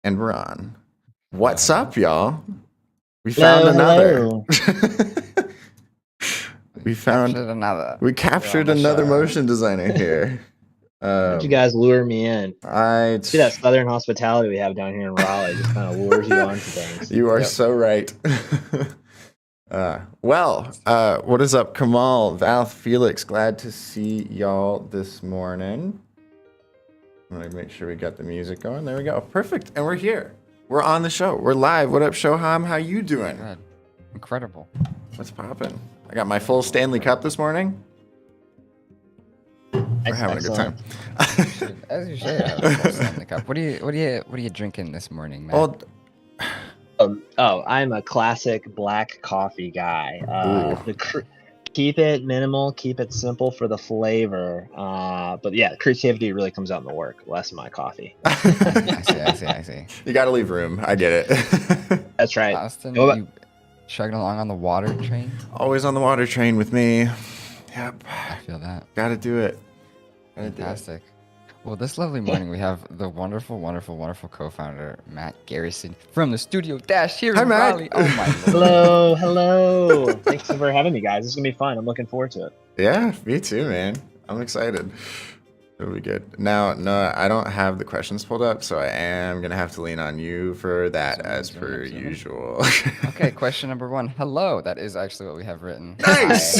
And we're on. What's up, y'all? We found Hello, another. hello. we Captured another. We captured another motion designer here. Why'd you guys lure me in? I See that southern hospitality we have down here in Raleigh just kind of lures you onto things. You are so right. What is up, Kamal, Val, Felix? Glad to see y'all this morning. I'm gonna make sure we got the music going. There we go. Perfect. And we're here. We're on the show. We're live. What up, Shoham? How you doing? Good. Incredible. What's poppin'? I got my full Stanley Cup this morning. We're having a good time. As you should have a full Stanley Cup. What are you drinking this morning, man? I'm a classic black coffee guy. Keep it minimal, keep it simple for the flavor. But yeah, creativity really comes out in the work. Less of my coffee. I see. You gotta leave room. I get it. That's right. Austin, you chugging along on the water train? Always on the water train with me. Yep. I feel that. Gotta do it. Fantastic. Well, this lovely morning we have the wonderful co-founder Mack Garrison from the Studio Dash here in Raleigh. Oh my Lord. Hello. Thanks for having me, guys. This is gonna be fun. I'm looking forward to it. Yeah, me too, man. I'm excited. It'll be good. Now, no, I don't have the questions pulled up, so I am gonna have to lean on you for that as per usual. Okay, question number 1. Hello. That is actually what we have written. Nice.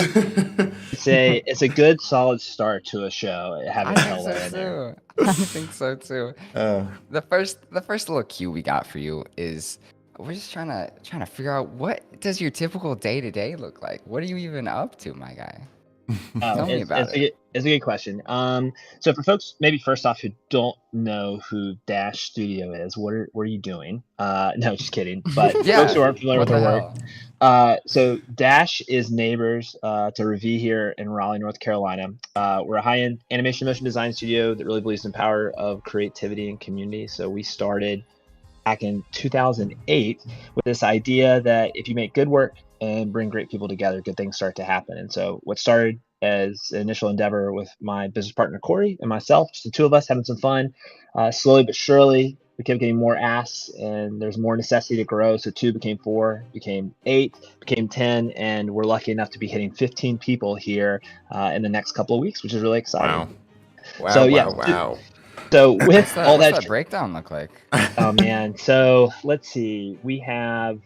It's a good solid start to a show. Having hello in there. I think so too. The first little cue we got for you is we're just trying to figure out, what does your typical day-to-day look like? What are you even up to, my guy? Tell me about it. It's a good question. So for folks, maybe first off, who don't know who Dash Studio is, what are you doing? No, just kidding. But folks who aren't familiar with our work, so Dash is neighbors to Ravi here in Raleigh, North Carolina. We're a high-end animation motion design studio that really believes in the power of creativity and community. So we started back in 2008 with this idea that if you make good work and bring great people together, good things start to happen. And so what started as an initial endeavor with my business partner Corey and myself, just the two of us having some fun, slowly but surely we kept getting more asks, and there's more necessity to grow. So 2 became 4, became 8, became 10, and we're lucky enough to be hitting 15 people here in the next couple of weeks, which is really exciting. Wow. So with all that, what's that breakdown look like? Oh man, so let's see. We have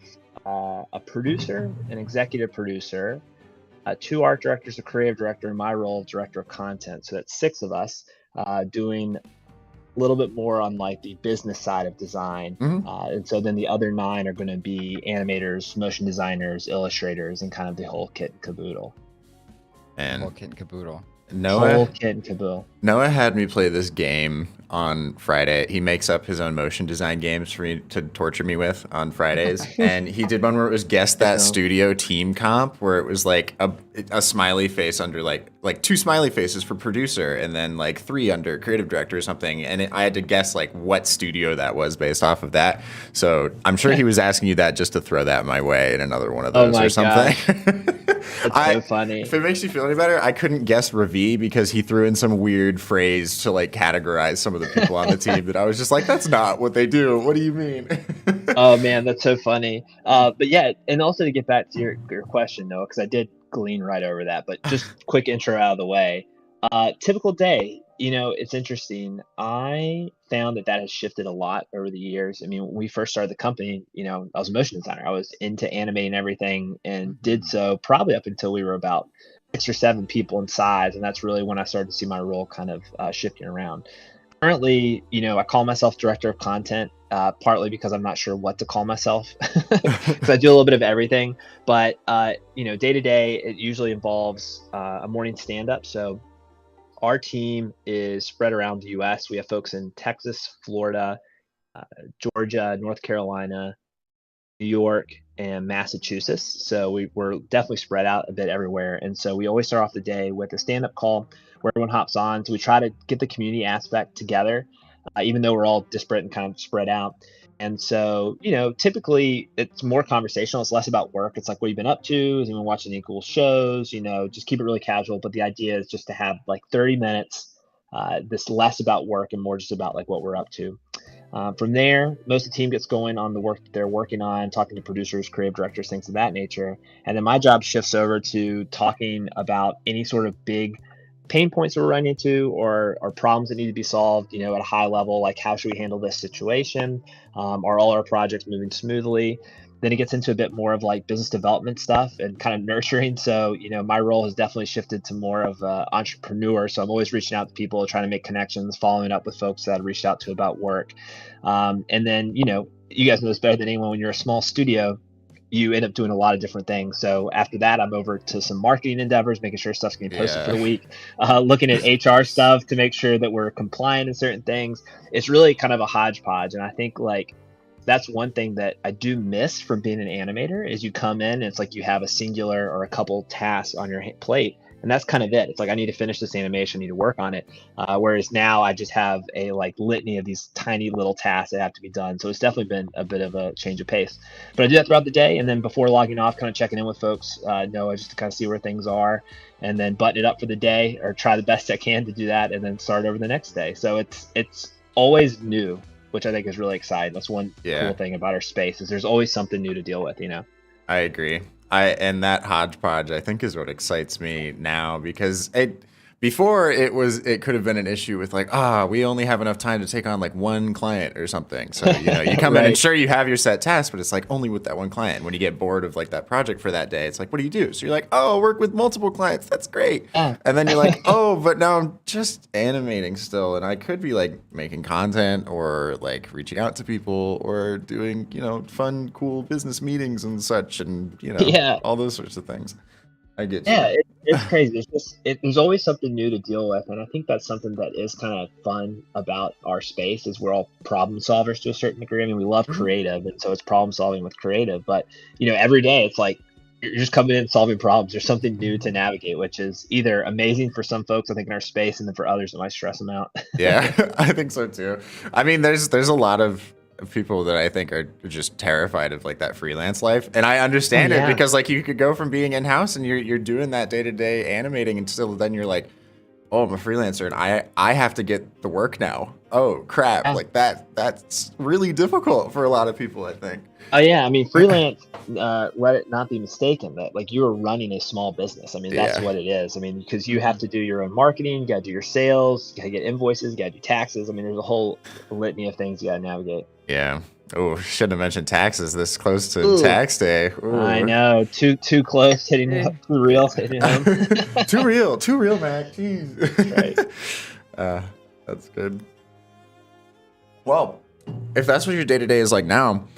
a producer, an executive producer, 2 art directors, a creative director, and my role, director of content. So that's 6 of us doing a little bit more on like the business side of design. And so then the other 9 are going to be animators, motion designers, illustrators, and kind of the whole kit and caboodle. Whole kit and caboodle. Noah had me play this game on Friday. He makes up his own motion design games for me to torture me with on Fridays. And he did one where it was guess that studio team comp, where it was like a smiley face under like 2 smiley faces for producer, and then like 3 under creative director or something. And I had to guess like what studio that was based off of that. So I'm sure he was asking you that just to throw that my way in another one of those or something. That's so funny. If it makes you feel any better, I couldn't guess Ravi because he threw in some weird phrase to like categorize some of the people on the team that I was just like, that's not what they do. What do you mean? Oh man, that's so funny. But yeah, and also to get back to your question, Noah, because I did glean right over that, but just quick intro out of the way. Typical day, it's interesting. I found that has shifted a lot over the years. I mean, when we first started the company, I was a motion designer. I was into animating everything and did so probably up until we were about 6 or 7 people in size. And that's really when I started to see my role kind of shifting around. Currently, I call myself director of content, partly because I'm not sure what to call myself because I do a little bit of everything. But, day to day, it usually involves a morning stand-up. So our team is spread around the U.S. We have folks in Texas, Florida, Georgia, North Carolina, New York, and Massachusetts. So we're definitely spread out a bit everywhere. And so we always start off the day with a stand-up call where everyone hops on. So we try to get the community aspect together, even though we're all disparate and kind of spread out. And so, typically it's more conversational. It's less about work. It's like, what you've been up to? Has anyone watching any cool shows? Just keep it really casual. But the idea is just to have like 30 minutes, this less about work and more just about like what we're up to. From there, most of the team gets going on the work that they're working on, talking to producers, creative directors, things of that nature. And then my job shifts over to talking about any sort of big pain points that we're running into, or problems that need to be solved, at a high level, like how should we handle this situation? Are all our projects moving smoothly? Then it gets into a bit more of like business development stuff and kind of nurturing. So, my role has definitely shifted to more of an entrepreneur. So I'm always reaching out to people, trying to make connections, following up with folks that I've reached out to about work. And then, you guys know this better than anyone. When you're a small studio, you end up doing a lot of different things. So after that, I'm over to some marketing endeavors, making sure stuff's getting posted for the week, looking at HR stuff to make sure that we're compliant in certain things. It's really kind of a hodgepodge. And I think like that's one thing that I do miss from being an animator is you come in and it's like you have a singular or a couple tasks on your plate. And that's kind of it. It's like, I need to finish this animation, I need to work on it. Whereas now I just have a like litany of these tiny little tasks that have to be done. So it's definitely been a bit of a change of pace. But I do that throughout the day. And then before logging off, kind of checking in with folks, Noah, just to kind of see where things are, and then button it up for the day, or try the best I can to do that, and then start over the next day. So it's always new, which I think is really exciting. That's one cool thing about our space, is there's always something new to deal with, I agree. And that hodgepodge, I think, is what excites me now, because before it could have been an issue with like, we only have enough time to take on like one client or something. So, you come in and sure, you have your set tasks, but it's like only with that one client. When you get bored of like that project for that day, it's like, what do you do? So you're like, work with multiple clients. That's great. And then you're like, but now I'm just animating still. And I could be like making content, or like reaching out to people, or doing, fun, cool business meetings and such, and, all those sorts of things. I get you. Yeah, it's crazy. There's always something new to deal with, and I think that's something that is kind of fun about our space. Is we're all problem solvers to a certain degree. I mean, we love creative, and so it's problem solving with creative. But every day it's like you're just coming in and solving problems. There's something new to navigate, which is either amazing for some folks, I think, in our space, and then for others, it might stress them out. Yeah, I think so too. I mean, there's a lot of people that I think are just terrified of like that freelance life, and I understand it, because like you could go from being in house and you're doing that day to day animating, and still then you're like, I'm a freelancer and I have to get the work now. Oh crap! Like that's really difficult for a lot of people, I think. Oh yeah, I mean, freelance. Let it not be mistaken that like you are running a small business. I mean, that's what it is. I mean, because you have to do your own marketing, you got to do your sales, you got to get invoices, you got to do taxes. I mean, there's a whole litany of things you got to navigate. Yeah. Oh, shouldn't have mentioned taxes this close to tax day. Ooh. I know, too close, hitting too real, hitting home. too real, Mack. Jeez. Right. That's good. Well, if that's what your day to day is like now,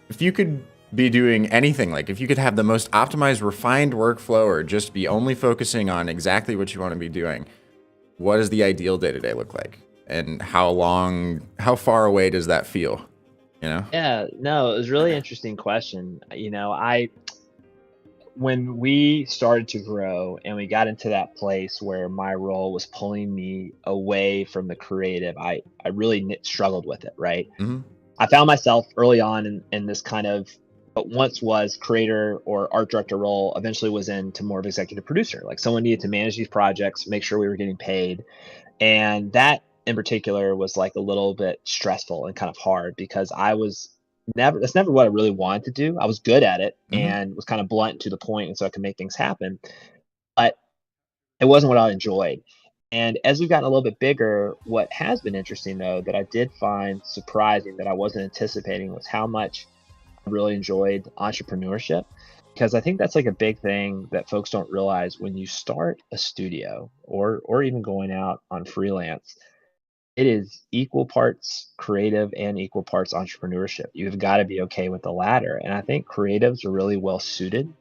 if you could be doing anything, like if you could have the most optimized, refined workflow, or just be only focusing on exactly what you want to be doing, what does the ideal day to day look like? And how far away does that feel? Yeah, no, it was a really interesting question. When we started to grow and we got into that place where my role was pulling me away from the creative, I really struggled with it, right? Mm-hmm. I found myself early on in this kind of what once was creator or art director role, eventually was into more of executive producer. Like someone needed to manage these projects, make sure we were getting paid. And that in particular was like a little bit stressful and kind of hard, because that's never what I really wanted to do. I was good at it and was kind of blunt to the point, and so I could make things happen. But it wasn't what I enjoyed. And as we've gotten a little bit bigger, what has been interesting, though, that I did find surprising that I wasn't anticipating, was how much I really enjoyed entrepreneurship. Because I think that's like a big thing that folks don't realize when you start a studio, or even going out on freelance. It is equal parts creative and equal parts entrepreneurship. You've got to be okay with the latter. And I think creatives are really well suited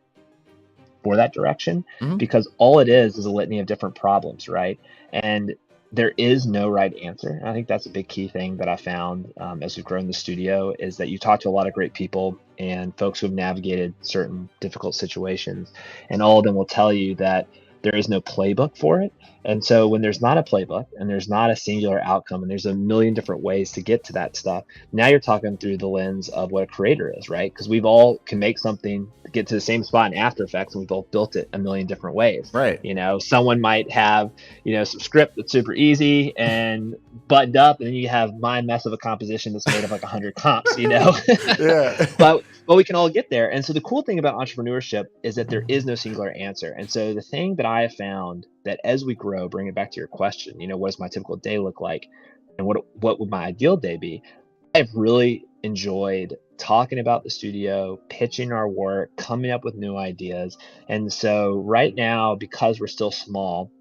for that direction, because all it is a litany of different problems, right? And there is no right answer. And I think that's a big key thing that I found as we've grown the studio, is that you talk to a lot of great people and folks who have navigated certain difficult situations, and all of them will tell you that there is no playbook for it. And so when there's not a playbook and there's not a singular outcome and there's a million different ways to get to that stuff, now you're talking through the lens of what a creator is, right? Because we've all can make something, get to the same spot in After Effects, and we've all built it a million different ways. Right. Someone might have, some script that's super easy and buttoned up, and then you have my mess of a composition that's made of like 100 comps, Yeah. But we can all get there. And so the cool thing about entrepreneurship is that there is no singular answer. And so the thing that I have found that as we grow, bring it back to your question, what does my typical day look like? And what would my ideal day be? I've really enjoyed talking about the studio, pitching our work, coming up with new ideas. And so right now, because we're still small,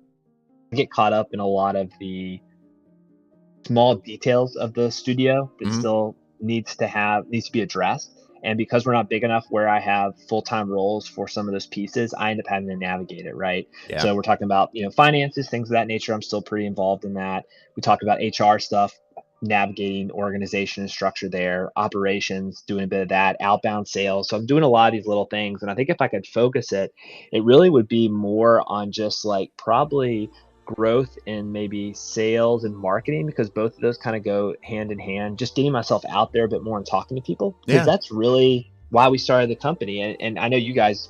I get caught up in a lot of the small details of the studio that still needs to be addressed. And because we're not big enough where I have full-time roles for some of those pieces, I end up having to navigate it, right? Yeah. So we're talking about, finances, things of that nature. I'm still pretty involved in that. We talk about HR stuff, navigating organization and structure there, operations, doing a bit of that, outbound sales. So I'm doing a lot of these little things. And I think if I could focus it really would be more on just like probably growth in maybe sales and marketing, because both of those kind of go hand in hand, just getting myself out there a bit more and talking to people, because that's really why we started the company. And I know you guys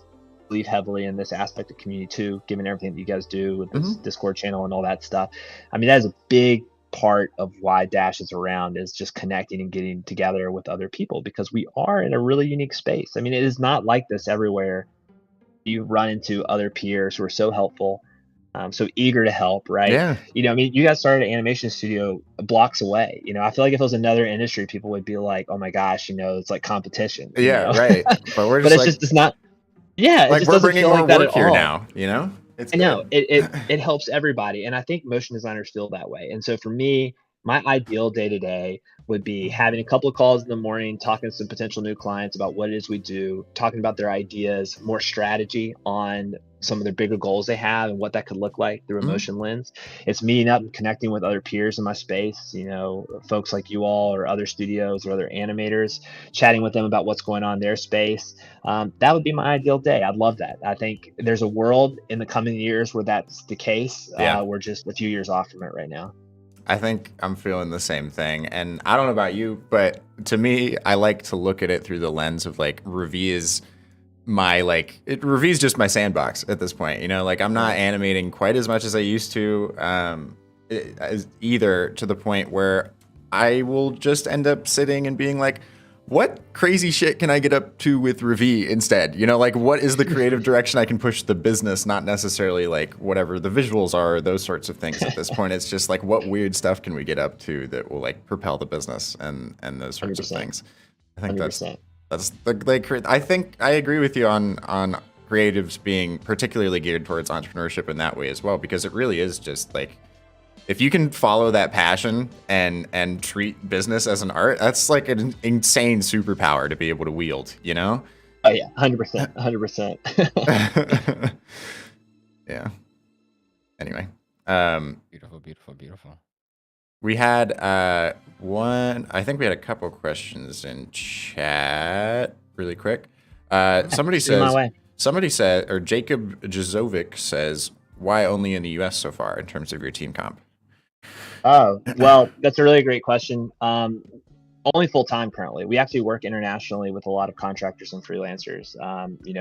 believe heavily in this aspect of community too, given everything that you guys do with this Discord channel and all that stuff. I mean, that is a big part of why Dash is around, is just connecting and getting together with other people, because we are in a really unique space. I mean, it is not like this everywhere. You run into other peers who are so helpful, so eager to help, right? Yeah. You guys started an animation studio blocks away. I feel like if it was another industry, people would be like, "Oh my gosh, it's like competition." Right. But we're just it's not. Yeah, like it just we're doesn't bringing feel more like that work at here all. now. It's I know it helps everybody, and I think motion designers feel that way. And so for me, my ideal day to day would be having a couple of calls in the morning, talking to some potential new clients about what it is we do, talking about their ideas, more strategy on some of their bigger goals they have and what that could look like through a motion lens. It's meeting up and connecting with other peers in my space, folks like you all or other studios or other animators, chatting with them about what's going on in their space. That would be my ideal day. I'd love that. I think there's a world in the coming years where that's the case. We're just a few years off from it right now. I think I'm feeling the same thing. And I don't know about you, but to me, I like to look at it through the lens of like Ravi is Ravi's just my sandbox at this point. I'm not animating quite as much as I used to, either, to the point where I will just end up sitting and being like, what crazy shit can I get up to with Ravi instead? What is the creative direction I can push the business, not necessarily like whatever the visuals are, those sorts of things at this point. It's just like, what weird stuff can we get up to that will like propel the business and those sorts 100%. of things. I think 100%. I think I agree with you on creatives being particularly geared towards entrepreneurship in that way as well, because it really is just like, if you can follow that passion and treat business as an art, that's like an insane superpower to be able to wield, Oh yeah, 100%, 100%. Yeah. Anyway, Beautiful. we had I think we had a couple questions in chat really quick. Somebody said, or Jacob Jazovic says, why only in the US so far in terms of your team comp? Oh, well, that's a really great question. Only full time currently. We actually work internationally with a lot of contractors and freelancers.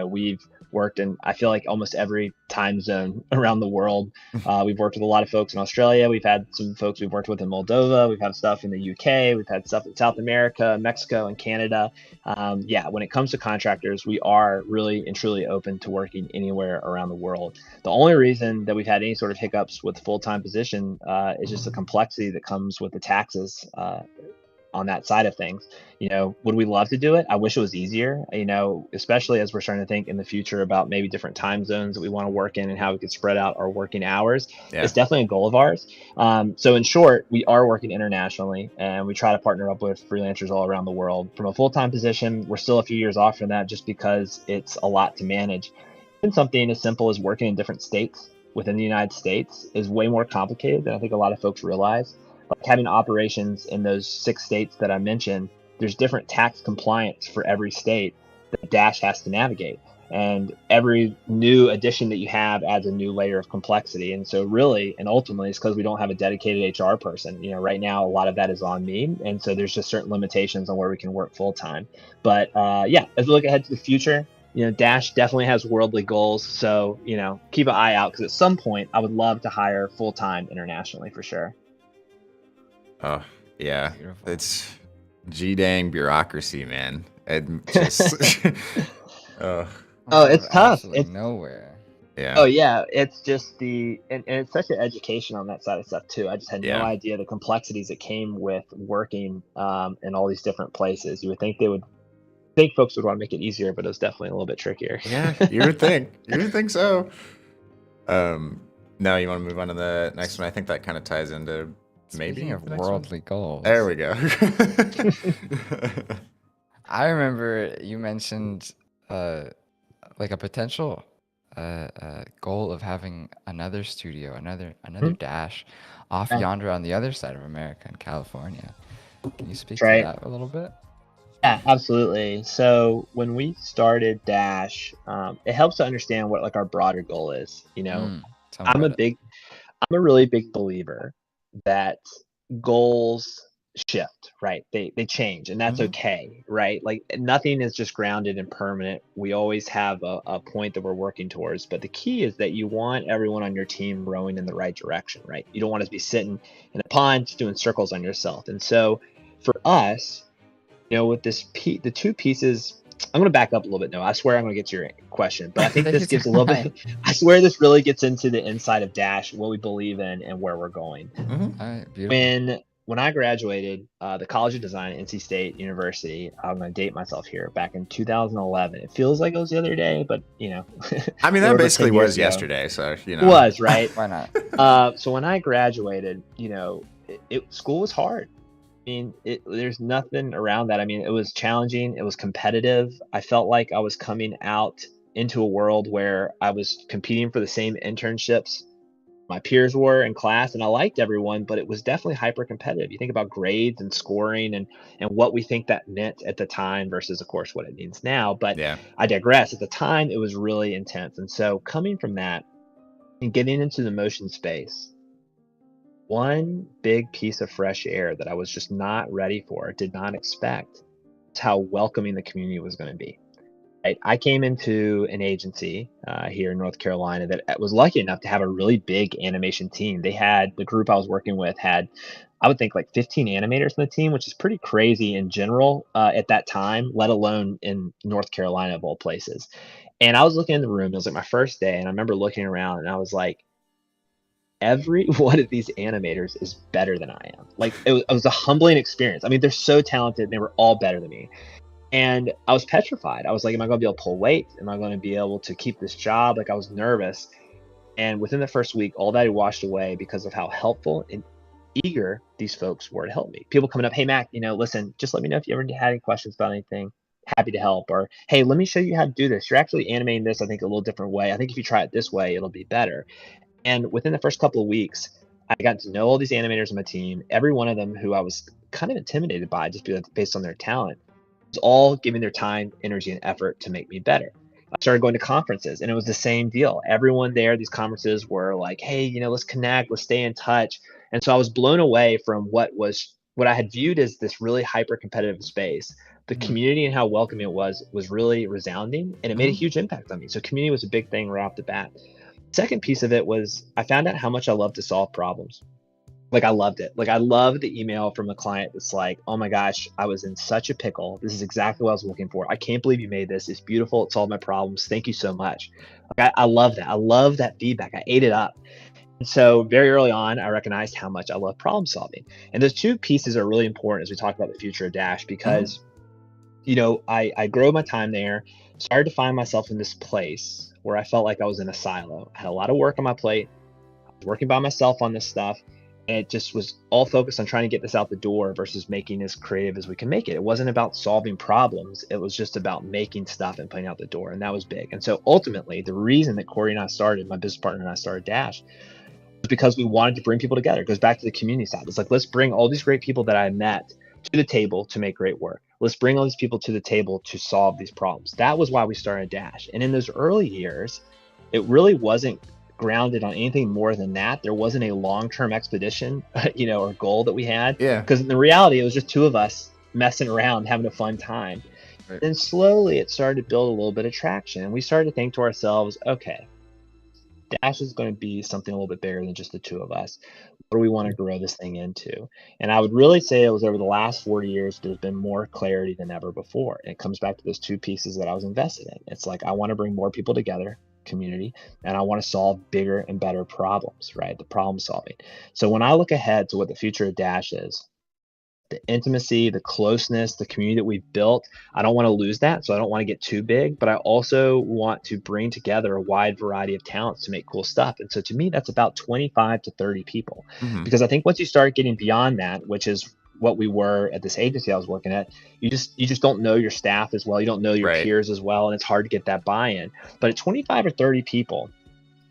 We've worked in, I feel like, almost every time zone around the world. We've worked with a lot of folks in Australia. We've had some folks we've worked with in Moldova. We've had stuff in the UK. We've had stuff in South America, Mexico, and Canada. When it comes to contractors, we are really and truly open to working anywhere around the world. The only reason that we've had any sort of hiccups with the full-time position is just the complexity that comes with the taxes on that side of things. Would we love to do it? I wish it was easier, especially as we're starting to think in the future about maybe different time zones that we want to work in and how we could spread out our working hours. Yeah. It's definitely a goal of ours. So in short, we are working internationally and we try to partner up with freelancers all around the world. From a full-time position, we're still a few years off from that just because it's a lot to manage. And something as simple as working in different states within the United States is way more complicated than I think a lot of folks realize. Like having operations in those 6 states that I mentioned, there's different tax compliance for every state that Dash has to navigate. And every new addition that you have adds a new layer of complexity. And so really, and ultimately, it's because we don't have a dedicated HR person. You know, right now, a lot of that is on me. And so there's just certain limitations on where we can work full time. But yeah, as we look ahead to the future, you know, Dash definitely has worldly goals. So, you know, keep an eye out, because at some point I would love to hire full time internationally for sure. Oh, yeah. Beautiful. It's G-dang bureaucracy, man. And just... Oh, it's tough. Absolutely It's nowhere. Yeah. Oh yeah, it's just and it's such an education on that side of stuff too. I just had no Yeah. idea the complexities that came with working in all these different places. You would think folks would want to make it easier, but it was definitely a little bit trickier. Yeah, you would think. You would think so. No, you want to move on to the next one? I think that kind of ties into maybe Speaking of the next one. worldly goals, There we go. I remember you mentioned like a potential goal of having another studio, another Dash off Yeah. yonder on the other side of America in California. Can you speak That's right. to that a little bit? Yeah, absolutely. So when we started Dash, it helps to understand what like our broader goal is. You know, Tell me about it. I'm a really big believer that goals shift, right? They change, and that's okay, right? Like nothing is just grounded and permanent. We always have a point that we're working towards, but the key is that you want everyone on your team rowing in the right direction, right? You don't want to be sitting in a pond just doing circles on yourself. And so for us, you know, with the two pieces, I'm going to back up a little bit. No, I swear I'm going to get to your question, but I think Take this your gives a little time. bit, I swear this really gets into the inside of Dash, what we believe in and where we're going. All right, beautiful. When I graduated the College of Design at NC State University, I'm going to date myself here, back in 2011. It feels like it was the other day, but you know. I mean, that basically was yesterday, so you know. It was, right? Why not? So when I graduated, you know, school was hard. I mean, there's nothing around that. I mean, it was challenging. It was competitive. I felt like I was coming out into a world where I was competing for the same internships my peers were in class, and I liked everyone, but it was definitely hyper competitive. You think about grades and scoring and what we think that meant at the time versus, of course, what it means now. But Yeah. I digress. At the time, it was really intense. And so coming from that and getting into the motion space, one big piece of fresh air that I was just not ready for, did not expect, is how welcoming the community was going to be. Right? I came into an agency here in North Carolina that was lucky enough to have a really big animation team. The group I was working with had, I would think, like 15 animators on the team, which is pretty crazy in general at that time, let alone in North Carolina of all places. And I was looking in the room. It was like my first day, and I remember looking around, and I was like, every one of these animators is better than I am. Like it was a humbling experience. I mean, they're so talented. And they were all better than me. And I was petrified. I was like, am I going to be able to pull weight? Am I going to be able to keep this job? Like I was nervous. And within the first week, all that had washed away because of how helpful and eager these folks were to help me. People coming up, hey, Mac, you know, listen, just let me know if you ever had any questions about anything. Happy to help. Or, hey, let me show you how to do this. You're actually animating this, I think, a little different way. I think if you try it this way, it'll be better. And within the first couple of weeks, I got to know all these animators on my team, every one of them who I was kind of intimidated by just based on their talent, was all giving their time, energy, and effort to make me better. I started going to conferences, and it was the same deal. Everyone there, these conferences were like, hey, you know, let's connect, let's stay in touch. And so I was blown away from what I had viewed as this really hyper competitive space. The community and how welcoming it was really resounding, and it made a huge impact on me. So community was a big thing right off the bat. Second piece of it was I found out how much I love to solve problems. Like I loved it. Like I loved the email from a client that's like, oh my gosh, I was in such a pickle. This is exactly what I was looking for. I can't believe you made this. It's beautiful. It solved my problems. Thank you so much. Like I love that. I love that feedback. I ate it up. And so very early on, I recognized how much I love problem solving. And those two pieces are really important as we talk about the future of Dash, because, you know, I grew my time there, started to find myself in this place where I felt like I was in a silo. I had a lot of work on my plate. I was working by myself on this stuff. And it just was all focused on trying to get this out the door versus making as creative as we can make it. It wasn't about solving problems. It was just about making stuff and putting out the door. And that was big. And so ultimately, the reason that Corey and I started, my business partner and I started Dash, was because we wanted to bring people together. It goes back to the community side. It's like, let's bring all these great people that I met to the table to make great work. Let's bring all these people to the table to solve these problems. That was why we started Dash. And in those early years, it really wasn't grounded on anything more than that. There wasn't a long-term expedition, or goal that we had. Yeah. Because in the reality, it was just two of us messing around, having a fun time. Right. Then slowly it started to build a little bit of traction. And we started to think to ourselves, okay, Dash is going to be something a little bit bigger than just the two of us. What do we want to grow this thing into? And I would really say it was over the last 4 years, there's been more clarity than ever before. And it comes back to those two pieces that I was invested in. It's like, I want to bring more people together, community, and I want to solve bigger and better problems, right? The problem solving. So when I look ahead to what the future of Dash is, the intimacy, the closeness, the community that we've built, I don't want to lose that. So I don't want to get too big, but I also want to bring together a wide variety of talents to make cool stuff. And so to me, that's about 25 to 30 people. Mhm. Because I think once you start getting beyond that, which is what we were at this agency I was working at, you just don't know your staff as well. You don't know your Right. peers as well. And it's hard to get that buy-in. But at 25 or 30 people,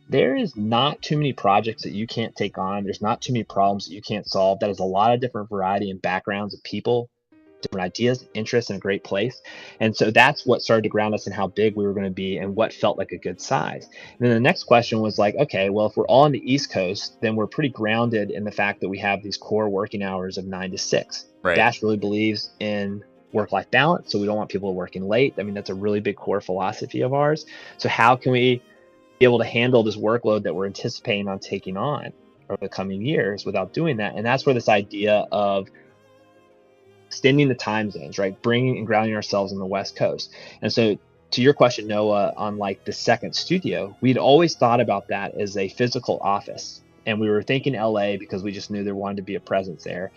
there is not too many projects that you can't take on. There's not too many problems that you can't solve. That is a lot of different variety and backgrounds of people, different ideas, interests in a great place. And so that's what started to ground us in how big we were going to be and what felt like a good size. And then the next question was like, okay, well, if we're all on the East Coast, then we're pretty grounded in the fact that we have these core working hours of 9 to 6. Right. Dash really believes in work-life balance, so we don't want people working late. I mean, that's a really big core philosophy of ours. So how can we be able to handle this workload that we're anticipating on taking on over the coming years without doing that? And that's where this idea of extending the time zones, right? Bringing and grounding ourselves on the West Coast. And so to your question, Noah, on like the second studio, we'd always thought about that as a physical office. And we were thinking LA because we just knew there wanted to be a presence there.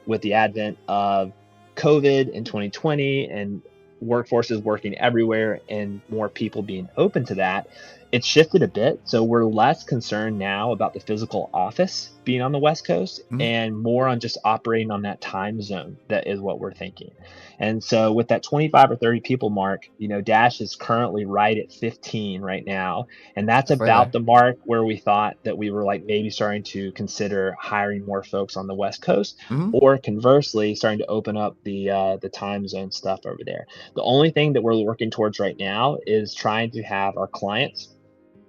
With the advent of COVID in 2020 and workforces working everywhere and more people being open to that, it's shifted a bit. So we're less concerned now about the physical office being on the West Coast and more on just operating on that time zone. That is what we're thinking. And so with that 25 or 30 people mark, Dash is currently right at 15 right now. And that's about the mark where we thought that we were like maybe starting to consider hiring more folks on the West Coast, or conversely starting to open up the time zone stuff over there. The only thing that we're working towards right now is trying to have our clients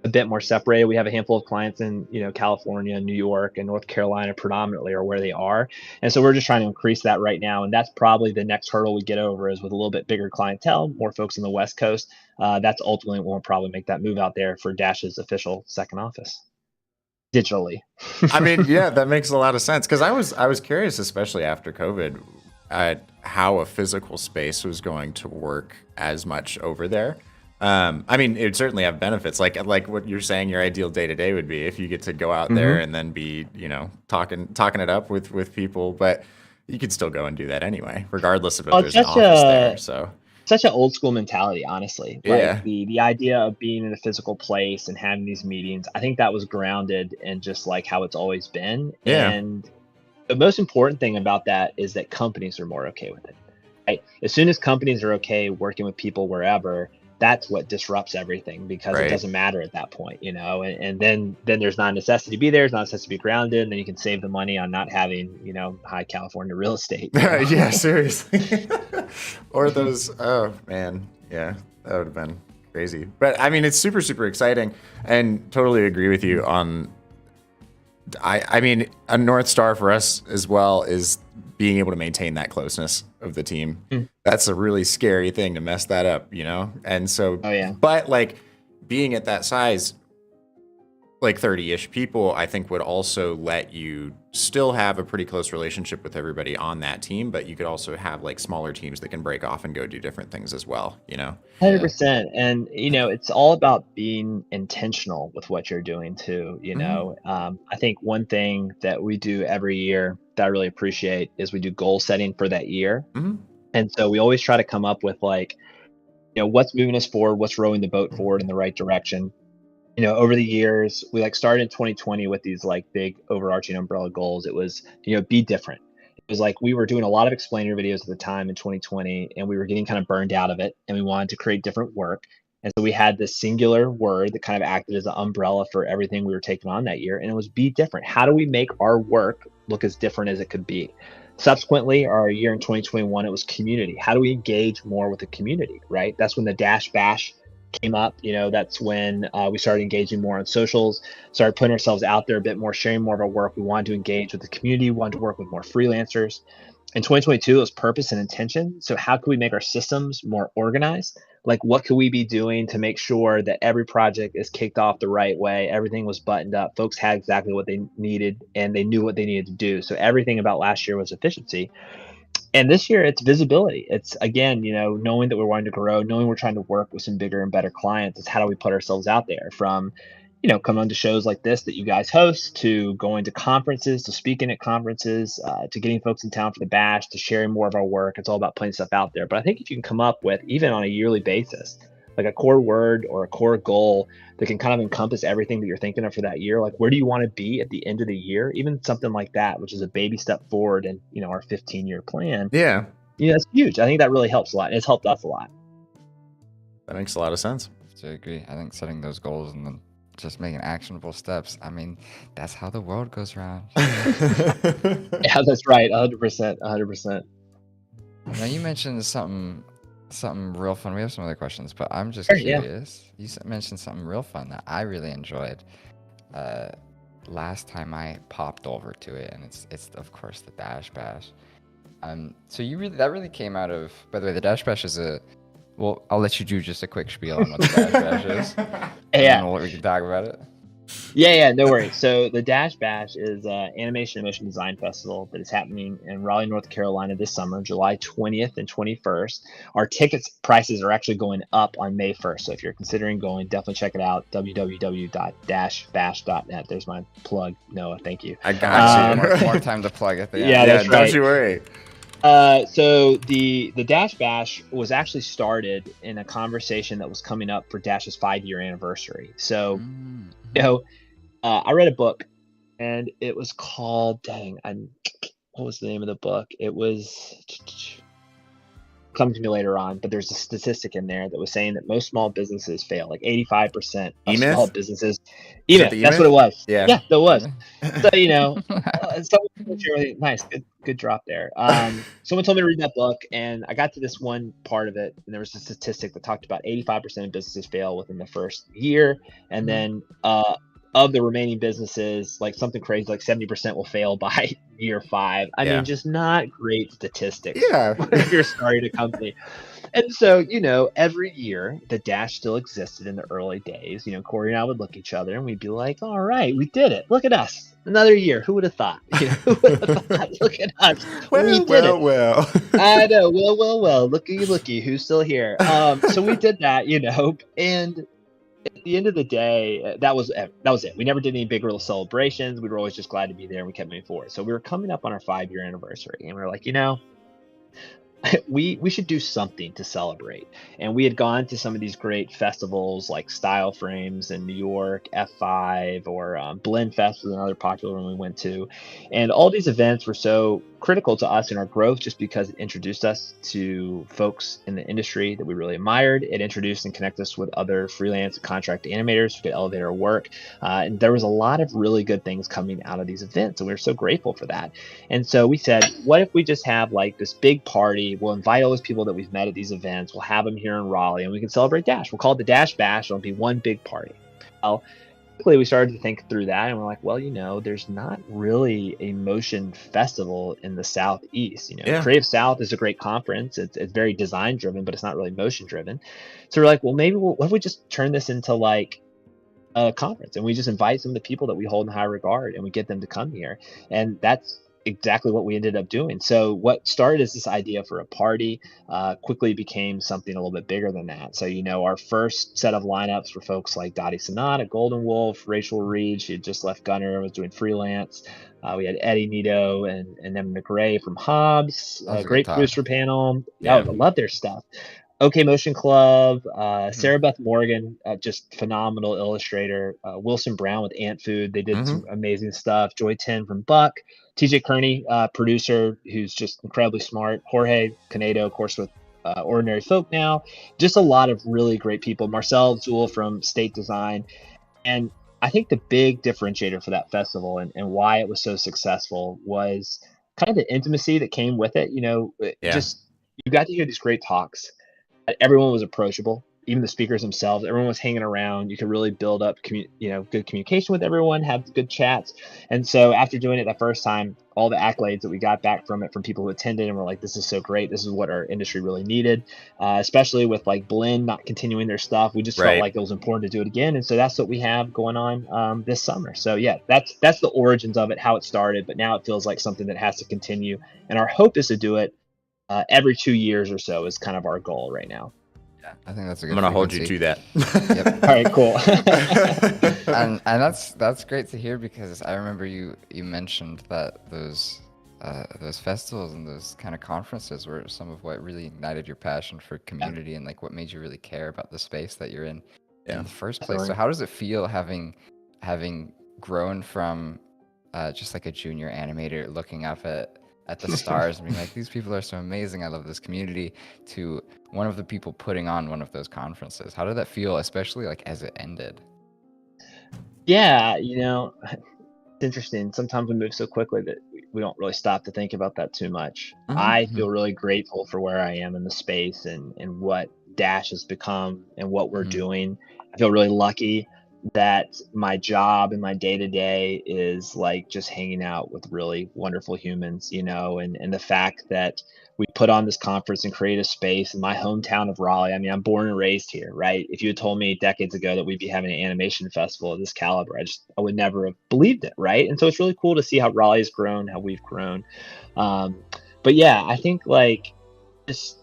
a bit more separated. We have a handful of clients in, California, New York, and North Carolina predominantly are where they are. And so we're just trying to increase that right now. And that's probably the next hurdle we get over, is with a little bit bigger clientele, more folks on the West Coast. That's ultimately when we'll probably make that move out there for Dash's official second office digitally. I mean, yeah, that makes a lot of sense. Because I was curious, especially after COVID, at how a physical space was going to work as much over there. I mean, it would certainly have benefits, like what you're saying. Your ideal day to day would be if you get to go out there and then be, talking it up with people. But you could still go and do that anyway, regardless of if there's an office there. So such an old school mentality, honestly. Yeah. Like the idea of being in a physical place and having these meetings, I think that was grounded in just like how it's always been. Yeah. And the most important thing about that is that companies are more okay with it. Right? As soon as companies are okay working with people wherever, that's what disrupts everything, because it doesn't matter at that point, and then there's not a necessity to be there. There's not a necessity to be grounded. And then you can save the money on not having, high California real estate. Yeah, seriously. Or those, oh man. Yeah, that would have been crazy. But I mean, it's super, super exciting, and totally agree with you on, I mean, a North Star for us as well is being able to maintain that closeness of the team. That's a really scary thing to mess that up, And so, but like being at that size, like 30-ish people, I think would also let you still have a pretty close relationship with everybody on that team, but you could also have like smaller teams that can break off and go do different things as well, 100%. And, it's all about being intentional with what you're doing too. I think one thing that we do every year that I really appreciate is we do goal setting for that year. And so we always try to come up with like, what's moving us forward, what's rowing the boat forward in the right direction. Over the years, we like started in 2020 with these like big overarching umbrella goals. It was, be different. It was like we were doing a lot of explainer videos at the time in 2020, and we were getting kind of burned out of it, and we wanted to create different work. And so we had this singular word that kind of acted as an umbrella for everything we were taking on that year. And it was be different. How do we make our work look as different as it could be? Subsequently, our year in 2021, it was community. How do we engage more with the community, right? That's when the Dash Bash came up. That's when we started engaging more on socials, started putting ourselves out there a bit more, sharing more of our work. We wanted to engage with the community, we wanted to work with more freelancers. In 2022, it was purpose and intention. So how can we make our systems more organized? Like, what could we be doing to make sure that every project is kicked off the right way? Everything was buttoned up. Folks had exactly what they needed and they knew what they needed to do. So everything about last year was efficiency. And this year it's visibility. It's again, knowing that we're wanting to grow, knowing we're trying to work with some bigger and better clients. It's how do we put ourselves out there, from coming on to shows like this that you guys host, to going to conferences, to speaking at conferences, to getting folks in town for the bash, to sharing more of our work. It's all about putting stuff out there. But I think if you can come up with, even on a yearly basis, like a core word or a core goal that can kind of encompass everything that you're thinking of for that year, like where do you want to be at the end of the year, even something like that, which is a baby step forward in our 15-year plan. Yeah, it's huge. I think that really helps a lot. It's helped us a lot. That makes a lot of sense. I agree. I think setting those goals and then just making actionable steps. I mean, that's how the world goes around. Yeah, that's right. 100%. Now, you mentioned something real fun. We have some other questions, but I'm just curious. Yeah. You mentioned something real fun that I really enjoyed last time I popped over to it, and it's of course the Dash Bash. So that really came out of. By the way, the Dash Bash is well, I'll let you do just a quick spiel on what the Dash Bash is. Yeah. And we can talk about it. Yeah, no worries. So the Dash Bash is an animation and motion design festival that is happening in Raleigh, North Carolina this summer, July 20th and 21st. Our tickets prices are actually going up on May 1st. So if you're considering going, definitely check it out, www.dashbash.net. There's my plug, Noah. Thank you. I got you. More time to plug it. Yeah, that's right. Don't you worry. So the Dash Bash was actually started in a conversation that was coming up for Dash's 5-year anniversary. So, I read a book, and it was called, what was the name of the book? It was, come to me later on, but there's a statistic in there that was saying that most small businesses fail, like 85% of small businesses. That's what it was. Yeah, that was. So, nice, good drop there. Someone told me to read that book, and I got to this one part of it, and there was a statistic that talked about 85% of businesses fail within the first year, and then of the remaining businesses, like something crazy, like 70% will fail by year 5. I mean, just not great statistics. Yeah. If you're starting a company. And so, every year the Dash still existed in the early days. Corey and I would look at each other and we'd be like, all right, we did it. Look at us. Another year. Who would have thought? Who would have thought? Look at us. Well. I know. Well. Looky. Who's still here? So we did that, and at the end of the day, that was it. We never did any big little celebrations. We were always just glad to be there, and we kept moving forward. So we were coming up on our 5-year anniversary, and we were like, we should do something to celebrate. And we had gone to some of these great festivals like Style Frames in New York, F5, or Blend Fest was another popular one we went to. And all these events were so critical to us in our growth, just because it introduced us to folks in the industry that we really admired. It introduced and connected us with other freelance and contract animators who could elevate our work. And there was a lot of really good things coming out of these events, and we were so grateful for that. And so we said, what if we just have like this big party? We'll invite all those people that we've met at these events. We'll have them here in Raleigh, and we can celebrate Dash. We'll call it the Dash Bash. It'll be one big party. Well, quickly we started to think through that, and we're like, well, there's not really a motion festival in the Southeast. Creative South is a great conference. It's very design driven, but it's not really motion driven. So we're like, well, maybe what if we just turn this into like a conference, and we just invite some of the people that we hold in high regard, and we get them to come here. And that's exactly what we ended up doing. So what started as this idea for a party quickly became something a little bit bigger than that. So, our first set of lineups were folks like Dottie Sonata, Golden Wolf, Rachel Reed. She had just left Gunner and was doing freelance. We had Eddie Nito and then McRae from Hobbs, a great producer panel. I love their stuff. OK Motion Club, Sarah Beth Morgan, just phenomenal illustrator. Wilson Brown with Ant Food. They did some amazing stuff. Joy 10 from Buck. TJ Kearney, producer, who's just incredibly smart. Jorge Canedo, of course, with Ordinary Folk now. Just a lot of really great people. Marcel Zool from State Design. And I think the big differentiator for that festival and why it was so successful was kind of the intimacy that came with it. Yeah. Just you got to hear these great talks. Everyone was approachable, even the speakers themselves. Everyone was hanging around. You could really build up, good communication with everyone, have good chats. And so after doing it the first time, all the accolades that we got back from it from people who attended and were like, this is so great. This is what our industry really needed, especially with like Blend not continuing their stuff. We just felt like it was important to do it again. And so that's what we have going on this summer. So yeah, that's the origins of it, how it started. But now it feels like something that has to continue. And our hope is to do it every 2 years or so is kind of our goal right now. Yeah, I think that's a good. I'm gonna hold you to that. Yep. All right, cool. and that's great to hear, because I remember you mentioned that those festivals and those kind of conferences were some of what really ignited your passion for community and like what made you really care about the space that you're in the first place. So how does it feel having grown from just like a junior animator looking up at the stars and being like, these people are so amazing, I love this community, to one of the people putting on one of those conferences? How did that feel, especially like as it ended? Yeah, it's interesting. Sometimes we move so quickly that we don't really stop to think about that too much. Mm-hmm. I feel really grateful for where I am in the space and what Dash has become and what we're doing. I feel really lucky that my job and my day-to-day is like just hanging out with really wonderful humans, and the fact that we put on this conference and create a space in my hometown of Raleigh. I mean, I'm born and raised here, right? If you had told me decades ago that we'd be having an animation festival of this caliber, I would never have believed it, right? And so it's really cool to see how Raleigh's grown, how we've grown. But yeah, I think like this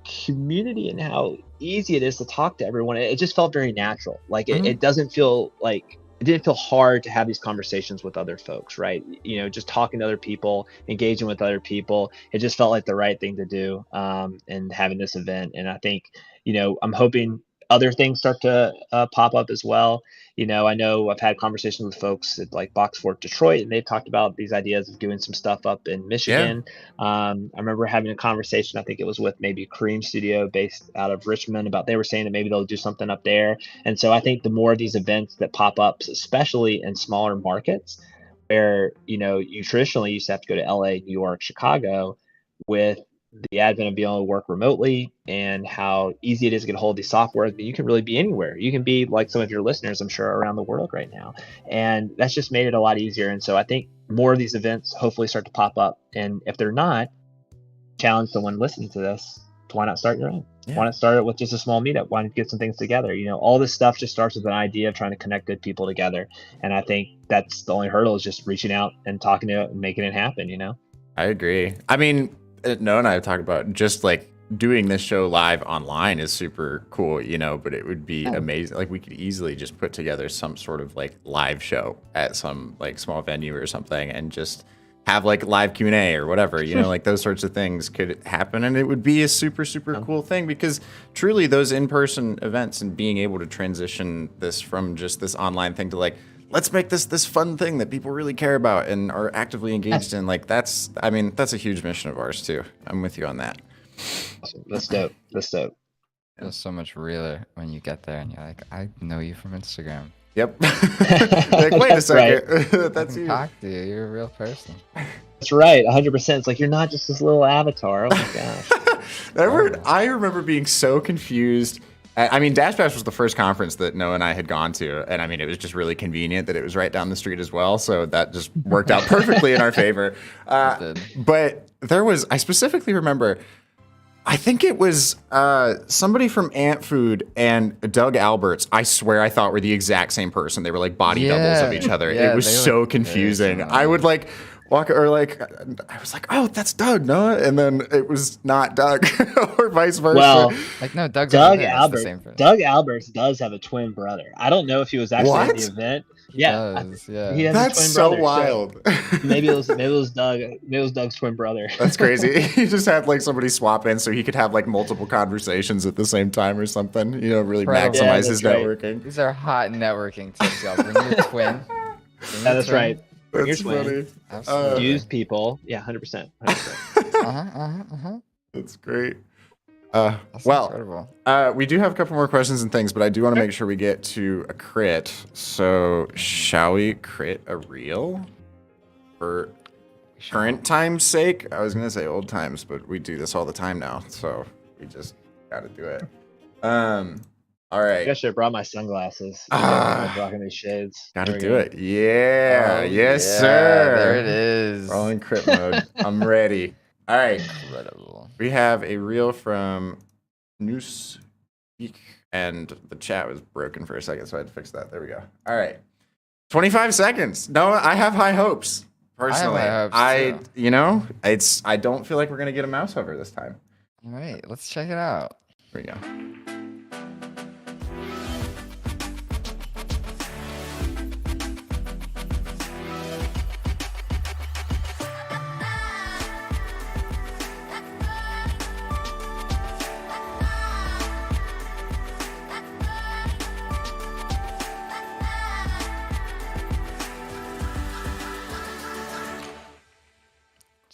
community and how easy it is to talk to everyone, it just felt very natural. Like it doesn't feel like, it didn't feel hard to have these conversations with other folks, right? Just talking to other people, engaging with other people, it just felt like the right thing to do, and having this event. And I think, I'm hoping other things start to pop up as well. I know I've had conversations with folks at like Box Fort Detroit, and they've talked about these ideas of doing some stuff up in Michigan. I remember having a conversation, I think it was with maybe Kareem Studio based out of Richmond, about they were saying that maybe they'll do something up there. And so I think the more of these events that pop up, especially in smaller markets where, you traditionally used to have to go to LA, New York, Chicago, with the advent of being able to work remotely and how easy it is to get a hold of these software, but you can really be anywhere. You can be like some of your listeners, I'm sure, around the world right now. And that's just made it a lot easier. And so I think more of these events hopefully start to pop up. And if they're not, challenge someone listening to this to why not start your own? Yeah. Why not start it with just a small meetup? Why not get some things together? All this stuff just starts with an idea of trying to connect good people together. And I think that's the only hurdle, is just reaching out and talking to it and making it happen, I agree. I mean, Noah and I have talked about just like doing this show live online is super cool, but it would be amazing. Like we could easily just put together some sort of like live show at some like small venue or something and just have like live Q&A or whatever, like those sorts of things could happen. And it would be a super, super cool thing, because truly those in-person events and being able to transition this from just this online thing to like, let's make this fun thing that people really care about and are actively engaged in. Like that's a huge mission of ours too. I'm with you on that. Awesome. That's dope. It feels so much realer when you get there and you're like, I know you from Instagram. Yep. Like, wait a second. Right. That's you. Talk to you. You're a real person. That's right. 100%. It's like, you're not just this little avatar. Oh my gosh. I remember being so confused. I mean, Dash Bash was the first conference that Noah and I had gone to. And I mean, it was just really convenient that it was right down the street as well. So that just worked out perfectly in our favor. But I specifically remember, I think it was somebody from Ant Food and Doug Alberts, I swear I thought were the exact same person. They were like body doubles of each other. It was so confusing. I would like walk, or like, I was like, oh, that's Doug, Noah. And then it was not Doug, or vice versa. Well, like, no, Doug Alberts. Doug Alberts does have a twin brother. I don't know if he was actually at the event. Yeah, he has that's a twin so brother, wild. So maybe it was Doug. Maybe it was Doug's twin brother. That's crazy. He just had like somebody swap in so he could have like multiple conversations at the same time or something. Really maximize his networking. These are hot networking tips, y'all. Bring your twin. That's right. Bring That's your funny. Twin. Use people. Yeah, 100%. 100%. That's great. That's incredible. We do have a couple more questions and things, but I do want to make sure we get to a crit. So, shall we crit a reel? Or current time's sake, I was gonna say old times, but we do this all the time now, so we just gotta do it. All right. I should have brought my sunglasses. I'm rocking these shades. Gotta do it. Yeah. Oh, Yes, yeah, sir. there it is. We're all in crypt mode. I'm ready. All right. Incredible. We have a reel from Noose, and the chat was broken for a second, so I had to fix that. There we go. All right. 25 seconds. No, I have high hopes. Personally, I don't feel like we're gonna get a mouse hover this time. All right, let's check it out. Here we go.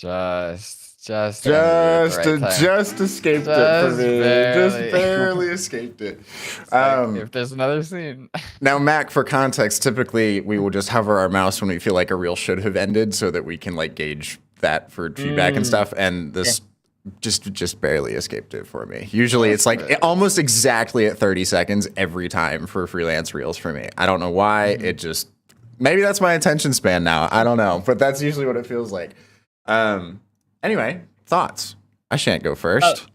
Just escaped it for me. Just barely escaped it. If there's another scene. Now, Mac, for context, typically we will just hover our mouse when we feel like a reel should have ended, so that we can like gauge that for feedback and stuff. And this just barely escaped it for me. Usually, it's like almost exactly at 30 seconds every time for freelance reels for me. I don't know why. It just maybe that's my attention span now. I don't know, but that's usually what it feels like. Anyway, thoughts. I shan't go first.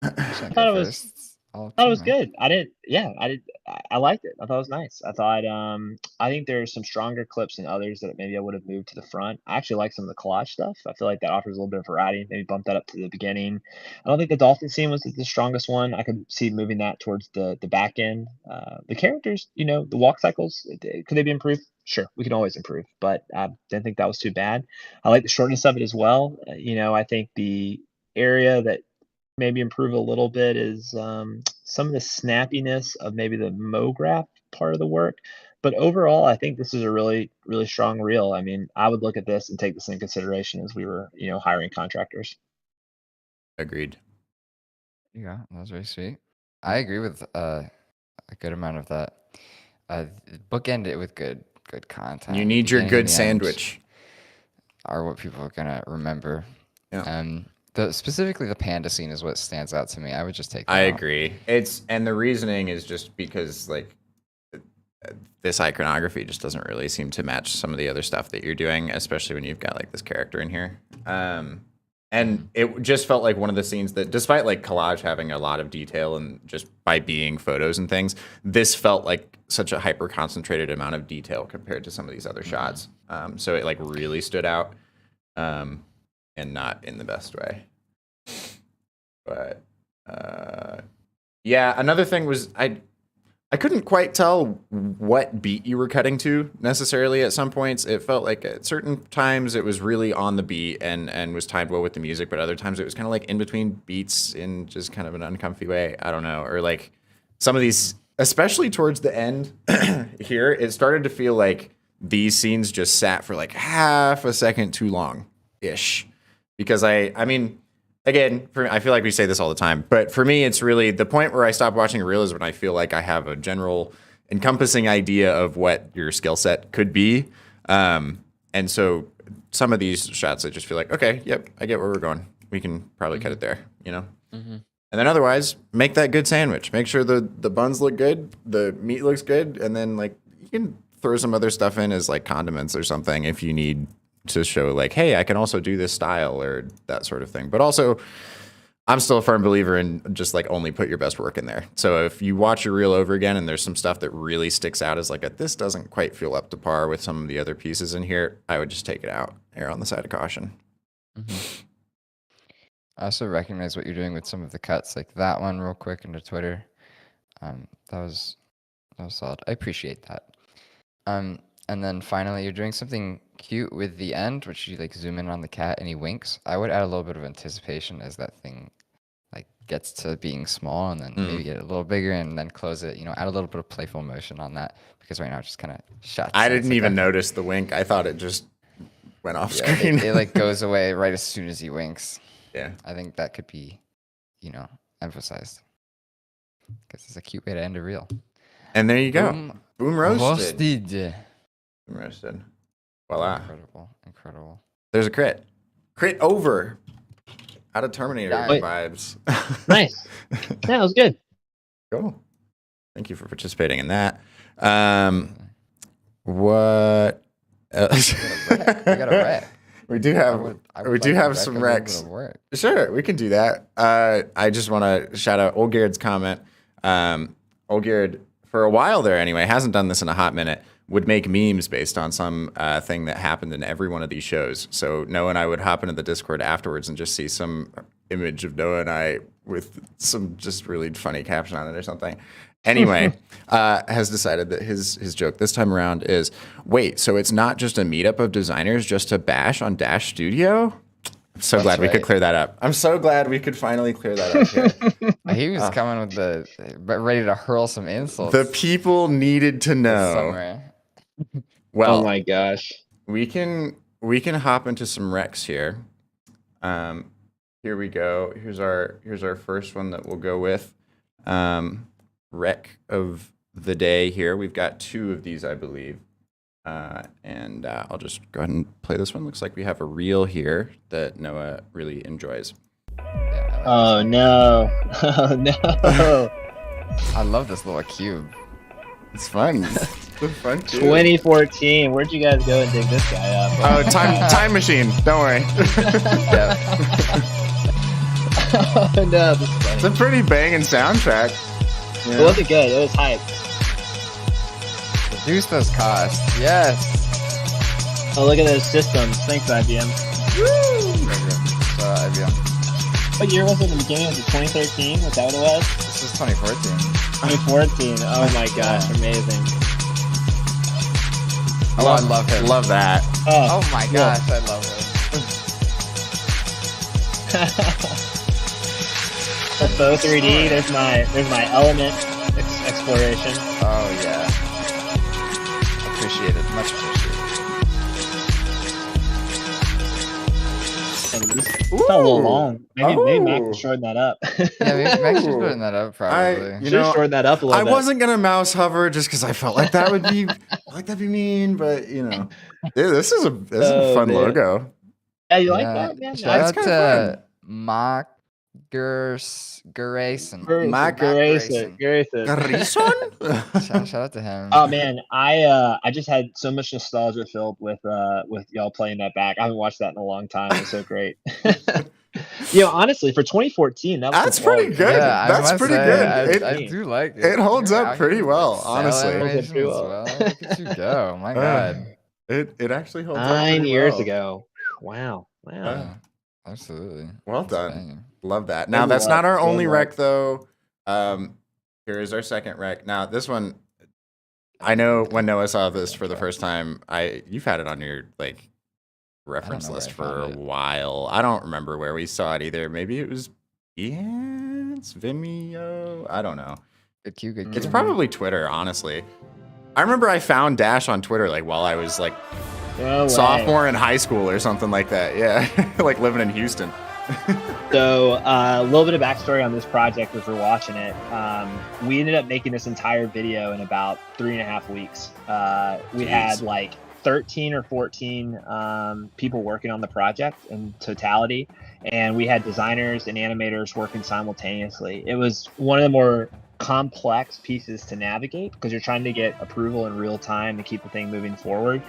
I thought it was good. I did. I liked it. I thought it was nice. I think there's some stronger clips than others that maybe I would have moved to the front. I actually like some of the collage stuff. I feel like that offers a little bit of variety. Maybe bump that up to the beginning. I don't think the dolphin scene was the strongest one. I could see moving that towards the back end. The characters, the walk cycles, could they be improved? Sure, we can always improve, but I didn't think that was too bad. I like the shortness of it as well. I think the area that maybe improve a little bit is some of the snappiness of maybe the MoGraph part of the work. But overall, I think this is a really, really strong reel. I mean, I would look at this and take this in consideration as we were, hiring contractors. Agreed. Yeah, that was very sweet. I agree with a good amount of that. Bookend it with good content. You need your good sandwich. Are what people are gonna remember. Yeah. Specifically the panda scene is what stands out to me. I would just take that I out. agree. And the reasoning is just because like this iconography just doesn't really seem to match some of the other stuff that you're doing, especially when you've got like this character in here. And it just felt like one of the scenes that, despite like collage having a lot of detail and just by being photos and things, this felt like such a hyper concentrated amount of detail compared to some of these other shots. So it like really stood out, and not in the best way. But yeah, another thing was I couldn't quite tell what beat you were cutting to necessarily at some points. It felt like at certain times it was really on the beat and was timed well with the music, but other times it was kind of like in between beats in just kind of an uncomfy way. I don't know. Or like some of these, especially towards the end here, it started to feel like these scenes just sat for like half a second too long-ish. Because I mean, again, I feel like we say this all the time, but for me, it's really the point where I stop watching a reel is when I feel like I have a general encompassing idea of what your skill set could be. And so some of these shots, I just feel like, okay, yep, I get where we're going. We can probably cut it there, And then otherwise, make that good sandwich. Make sure the buns look good, the meat looks good, and then like you can throw some other stuff in as like condiments or something if you need to show like, hey, I can also do this style or that sort of thing. But also, I'm still a firm believer in just like only put your best work in there. So if you watch your reel over again and there's some stuff that really sticks out as like this doesn't quite feel up to par with some of the other pieces in here, I would just take it out. Err on the side of caution. I also recognize what you're doing with some of the cuts, like that one real quick into Twitter. That was solid. I appreciate that. And then finally, you're doing something cute with the end, which you like zoom in on the cat and he winks. I would add a little bit of anticipation as that thing like gets to being small and then maybe get a little bigger and then close it. Add a little bit of playful motion on that because right now it's just kind of shot. I didn't even notice the wink. I thought it just went off screen. It like goes away right as soon as he winks. Yeah, I think that could be, emphasized because it's a cute way to end a reel. And there you go. Boom roasted. Roasted. Roasted. Voila. Incredible. There's a crit. Crit over. Out of Terminator vibes. Nice. Yeah, that was good. Cool. Thank you for participating in that. What else? We got a wreck. We do have some wrecks. Sure, we can do that. I just want to shout out Olgerd's comment. Olgerd, for a while there anyway, hasn't done this in a hot minute, would make memes based on some thing that happened in every one of these shows. So Noah and I would hop into the Discord afterwards and just see some image of Noah and I with some just really funny caption on it or something. Anyway, has decided that his joke this time around is, wait, so it's not just a meetup of designers just to bash on Dash Studio? I'm so glad we could clear that up. I'm so glad we could finally clear that up here. He was coming with ready to hurl some insults. The people needed to know. Well, oh my gosh. We can hop into some recs here. Here we go. Here's our first one that we'll go with. Rec of the day here. We've got 2 of these, I believe. And I'll just go ahead and play this one. Looks like we have a reel here that Noah really enjoys. Oh no. Oh no. I love this little cube. It's fun. It's fun too. 2014. Where'd you guys go and dig this guy up? Oh, time machine. Don't worry. Oh no, this is funny. It's a pretty banging soundtrack. Yeah. It wasn't good. It was hype. Reduce those costs. Yes. Oh, look at those systems. Thanks, IBM. Woo! IBM. What year was it? The beginning of 2013? Was that what it was? This is 2014. 2014. Oh my gosh, amazing. Oh, I love him. Love that. Oh my gosh, I love it. The faux 3D. There's my element exploration. Oh yeah. Appreciate it. Much appreciated. And this felt a little long. Maybe Mack can shorten that up. Yeah, maybe Mack should shorten that up. Probably. You should shorten that up a little bit. I wasn't gonna mouse hover just because I felt like that would be that'd be mean, but dude, this is a fun logo. Yeah, you like that, man? Shout out to Mack. Garrison. Mack Garrison. Shout out to him. Oh man, I just had so much nostalgia filled with y'all playing that back. I haven't watched that in a long time. It was so great. Honestly, for 2014, that's pretty good. Yeah, that's pretty good. I do like it. It holds up pretty well, honestly. Look at you go. My God. It actually holds up 9 years ago. Wow. Yeah, absolutely. Well done. Love that. Now, that's not our only rec, though. Here is our second rec. Now, this one, I know when Noah saw this for the first time, you've had it on your reference list for a while. I don't remember where we saw it either. Maybe it was Vimeo. I don't know. Good cue. It's probably Twitter, honestly. I remember I found Dash on Twitter while I was sophomore in high school or something like that. Yeah, living in Houston. So a little bit of backstory on this project as we're watching it. We ended up making this entire video in about 3.5 weeks. We had 13 or 14 people working on the project in totality, and we had designers and animators working simultaneously. It was one of the more complex pieces to navigate because you're trying to get approval in real time to keep the thing moving forward.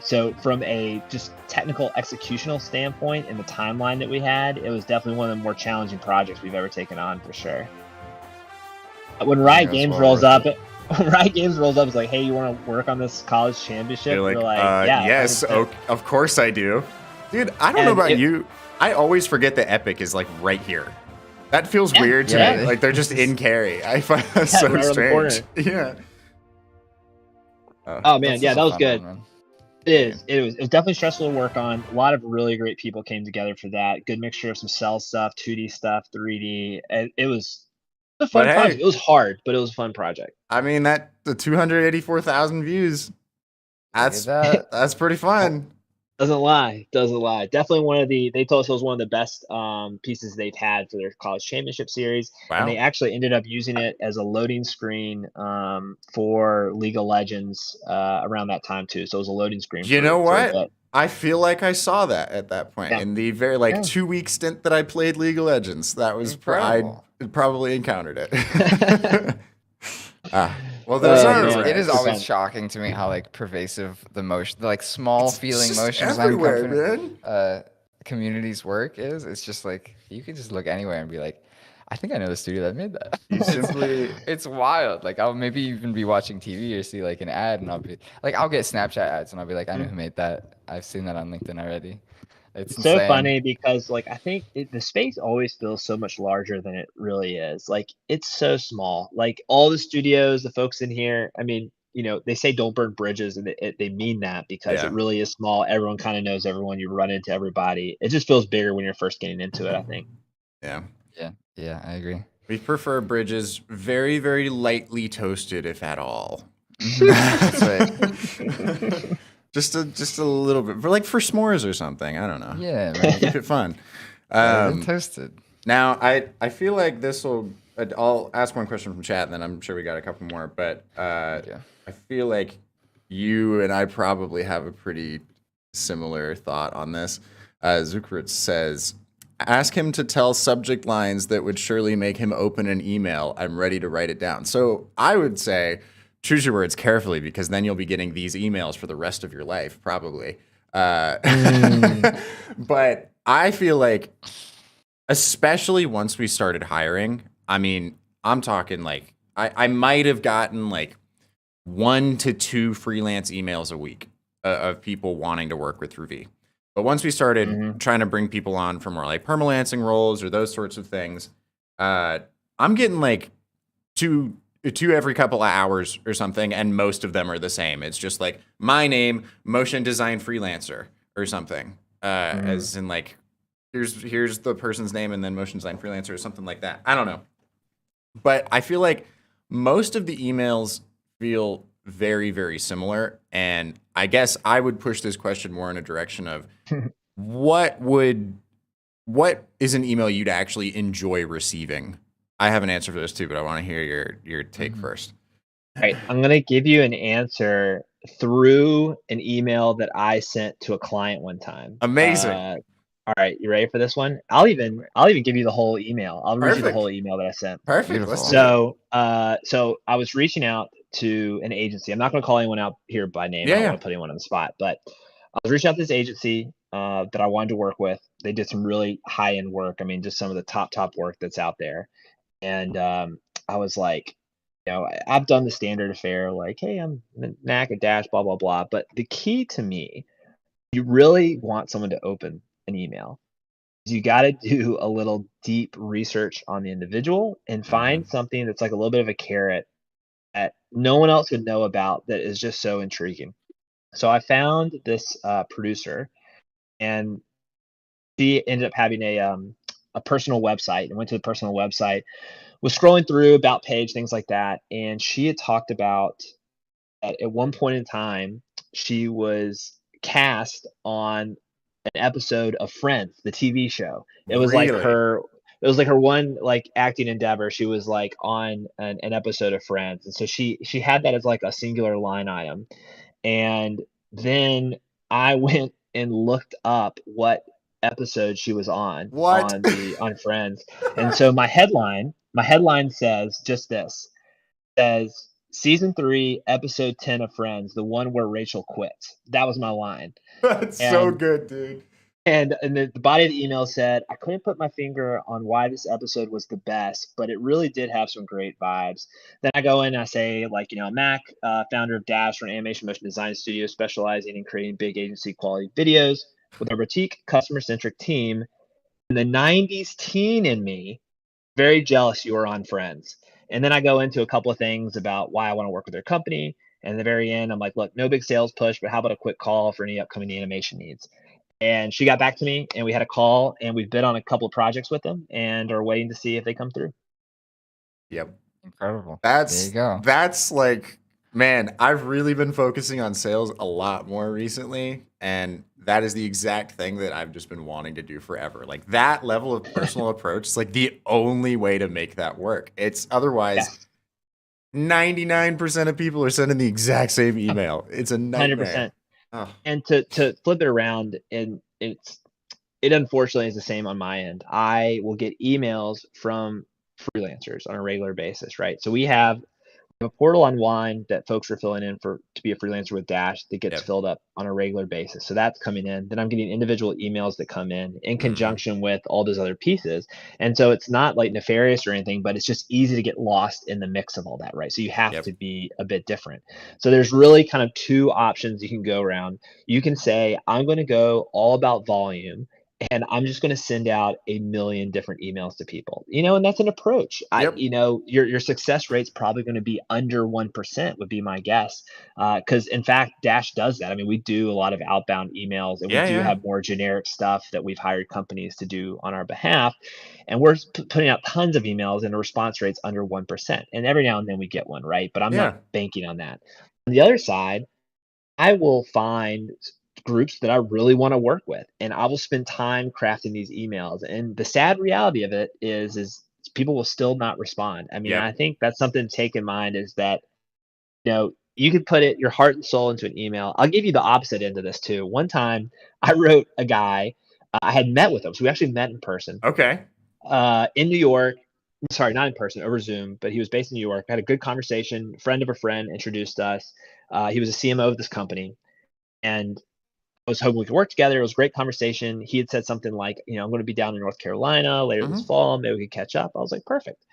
So from a just technical executional standpoint and the timeline that we had, it was definitely one of the more challenging projects we've ever taken on for sure. When Riot Games rolls up, it's like, hey, you want to work on this college championship? You're yeah, yes, of course I do. Dude, I don't know about you. I always forget that Epic is right here. That feels weird to me. They're just in carry. I find that so right strange. Yeah. Oh man, yeah, that was good. It was definitely stressful to work on. A lot of really great people came together for that. Good mixture of some cell stuff, 2D stuff, 3D. And it was a fun project. It was hard, but it was a fun project. I mean, the 284,000 views. That's pretty fun. Doesn't lie. Definitely they told us it was one of the best pieces they've had for their college championship series. Wow. And they actually ended up using it as a loading screen for League of Legends around that time too. So it was a loading screen. You know what? I feel like I saw that at that point in the very 2-week stint that I played League of Legends. That was I probably encountered it. Well, those are it is always shocking to me how like pervasive the motion, the like small feeling motion design communities work is. It's just like you can just look anywhere and be like, I think I know the studio that made that. It's wild. Like I'll maybe even be watching TV or see like an ad and I'll be like, I'll get Snapchat ads and I'll be like, I know who made that. I've seen that on LinkedIn already. It's so funny because like I think the space always feels so much larger than it really is. Like it's so small. Like all the studios, the folks in here. I mean, they say don't burn bridges, and they mean that because it really is small. Everyone kind of knows everyone. You run into everybody. It just feels bigger when you're first getting into it, I think. Yeah, I agree. We prefer bridges very, very lightly toasted, if at all. That's right. Just a little bit, for s'mores or something. I don't know. Yeah, right. Keep it fun. Toasted. Now, I feel like this will. I'll ask one question from chat, and then I'm sure we got a couple more. But I feel like you and I probably have a pretty similar thought on this. Zuckerich says, ask him to tell subject lines that would surely make him open an email. I'm ready to write it down. So I would say, choose your words carefully, because then you'll be getting these emails for the rest of your life, probably. But I feel like, especially once we started hiring, I mean, I'm talking like I might have gotten like 1 to 2 freelance emails a week of people wanting to work with Ruby. But once we started trying to bring people on for more like permalancing roles or those sorts of things, I'm getting like two every couple of hours or something, and most of them are the same. It's just like my name, motion design freelancer or something, as in like here's the person's name and then motion design freelancer or something like that. I don't know, but I feel like most of the emails feel very, very similar, and I guess I would push this question more in a direction of what is an email you'd actually enjoy receiving? I have an answer for this too, but I want to hear your take first. All right, I'm gonna give you an answer through an email that I sent to a client one time. Amazing. All right, you ready for this one? I'll even give you the whole email. I'll read you the whole email that I sent. Perfect. So I was reaching out to an agency. I'm not going to call anyone out here by name. I don't want to put anyone on the spot, but I was reaching out to this agency that I wanted to work with. They did some really high end work. I mean, just some of the top work that's out there. And I was like, I've done the standard affair, like, hey, I'm Mack at Dash, blah, blah, blah. But the key to me, you really want someone to open an email. You got to do a little deep research on the individual and find something that's like a little bit of a carrot that no one else would know about that is just so intriguing. So I found this producer, and she ended up having a personal website, and went to the personal website, was scrolling through about page, things like that. And she had talked about that at one point in time, she was cast on an episode of Friends, the TV show. It was like her one like acting endeavor. She was like on an episode of Friends. And so she had that as like a singular line item. And then I went and looked up what episode she was on on Friends. And so my headline says just this. It says season 3, episode 10 of Friends, the one where Rachel quits. That was my line. That's so good, dude. And the body of the email said, I couldn't put my finger on why this episode was the best, but it really did have some great vibes. Then I go in and I say, like, Mack, founder of Dash, an animation motion design studio specializing in creating big agency quality videos with a boutique customer-centric team. And the 90s teen in me, very jealous you were on Friends. And then I go into a couple of things about why I want to work with their company. And at the very end, I'm like, look, no big sales push, but how about a quick call for any upcoming animation needs? And she got back to me, and we had a call, and we've bid on a couple of projects with them and are waiting to see if they come through. Yep. Incredible. There you go. That's like, man, I've really been focusing on sales a lot more recently. And that is the exact thing that I've just been wanting to do forever. Like that level of personal approach is like the only way to make that work. It's otherwise 99% of people are sending the exact same email. It's a nightmare. 100%. Oh, And to flip it around, and it unfortunately is the same on my end. I will get emails from freelancers on a regular basis, right? So we have a portal on Wine that folks are filling in for to be a freelancer with Dash that gets yep. filled up on a regular basis. So that's coming in. Then I'm getting individual emails that come in Mm-hmm. conjunction with all those other pieces. And so it's not like nefarious or anything, but it's just easy to get lost in the mix of all that, right? So you have Yep. to be a bit different. So there's really kind of two options you can go around. You can say, I'm going to go all about volume, and I'm just going to send out a million different emails to people, and that's an approach. Yep. Your success rate's probably going to be under 1% would be my guess. Cause in fact, Dash does that. I mean, we do a lot of outbound emails, and we Yeah. do Yeah. have more generic stuff that we've hired companies to do on our behalf. And we're putting out tons of emails, and the response rate's under 1%. And every now and then we get one, right? But I'm not Yeah. banking on that. On the other side, I will find groups that I really want to work with, and I will spend time crafting these emails. And the sad reality of it is people will still not respond. I mean, I Yep. think that's something to take in mind is that, you could put your heart and soul into an email. I'll give you the opposite end of this too. One time I wrote a guy, I had met with him. So we actually met in person, Okay. in New York. Sorry, not in person, over Zoom, but he was based in New York. I had a good conversation. Friend of a friend introduced us. He was a CMO of this company, and I was hoping we could work together. It was a great conversation. He had said something like, I'm going to be down in North Carolina later this Mm-hmm. fall. Maybe we could catch up. I was like, perfect.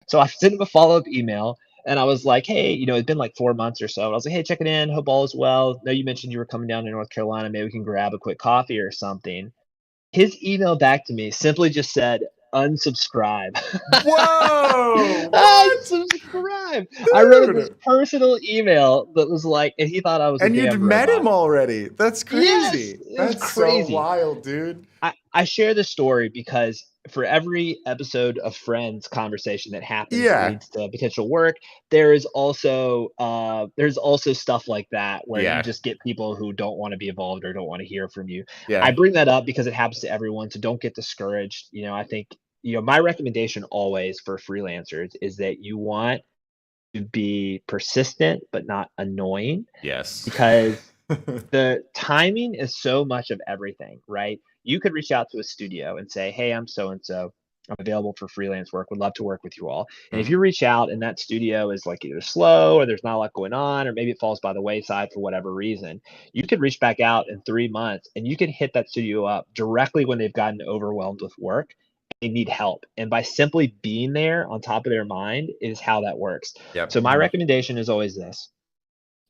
So I sent him a follow up email, and I was like, hey, it's been like 4 months or so. And I was like, hey, checking in. Hope all is well. Know you mentioned you were coming down to North Carolina. Maybe we can grab a quick coffee or something. His email back to me simply just said, unsubscribe. Whoa! What? Unsubscribe. I wrote him this Dude. personal email that was like, and he thought I was a And you'd damn met him robot. already. That's Yes, crazy. it was That's so crazy. wild, dude. I share this story because for every episode of Friends conversation that happens that Yeah. leads to potential work, there's also stuff like that where you Yeah. just get people who don't want to be involved or don't want to hear from you. I Yeah. bring that up because it happens to everyone, so don't get discouraged. I think my recommendation always for freelancers is that you want to be persistent but not annoying, Yes. because the timing is so much of everything, right? You could reach out to a studio and say, hey, I'm so and so. I'm available for freelance work. Would love to work with you all. And if Mhm. you reach out and that studio is like either slow or there's not a lot going on, or maybe it falls by the wayside for whatever reason, you could reach back out in 3 months and you can hit that studio up directly when they've gotten overwhelmed with work. They need help. And by simply being there on top of their mind is how that works. Yep. So my recommendation is always this: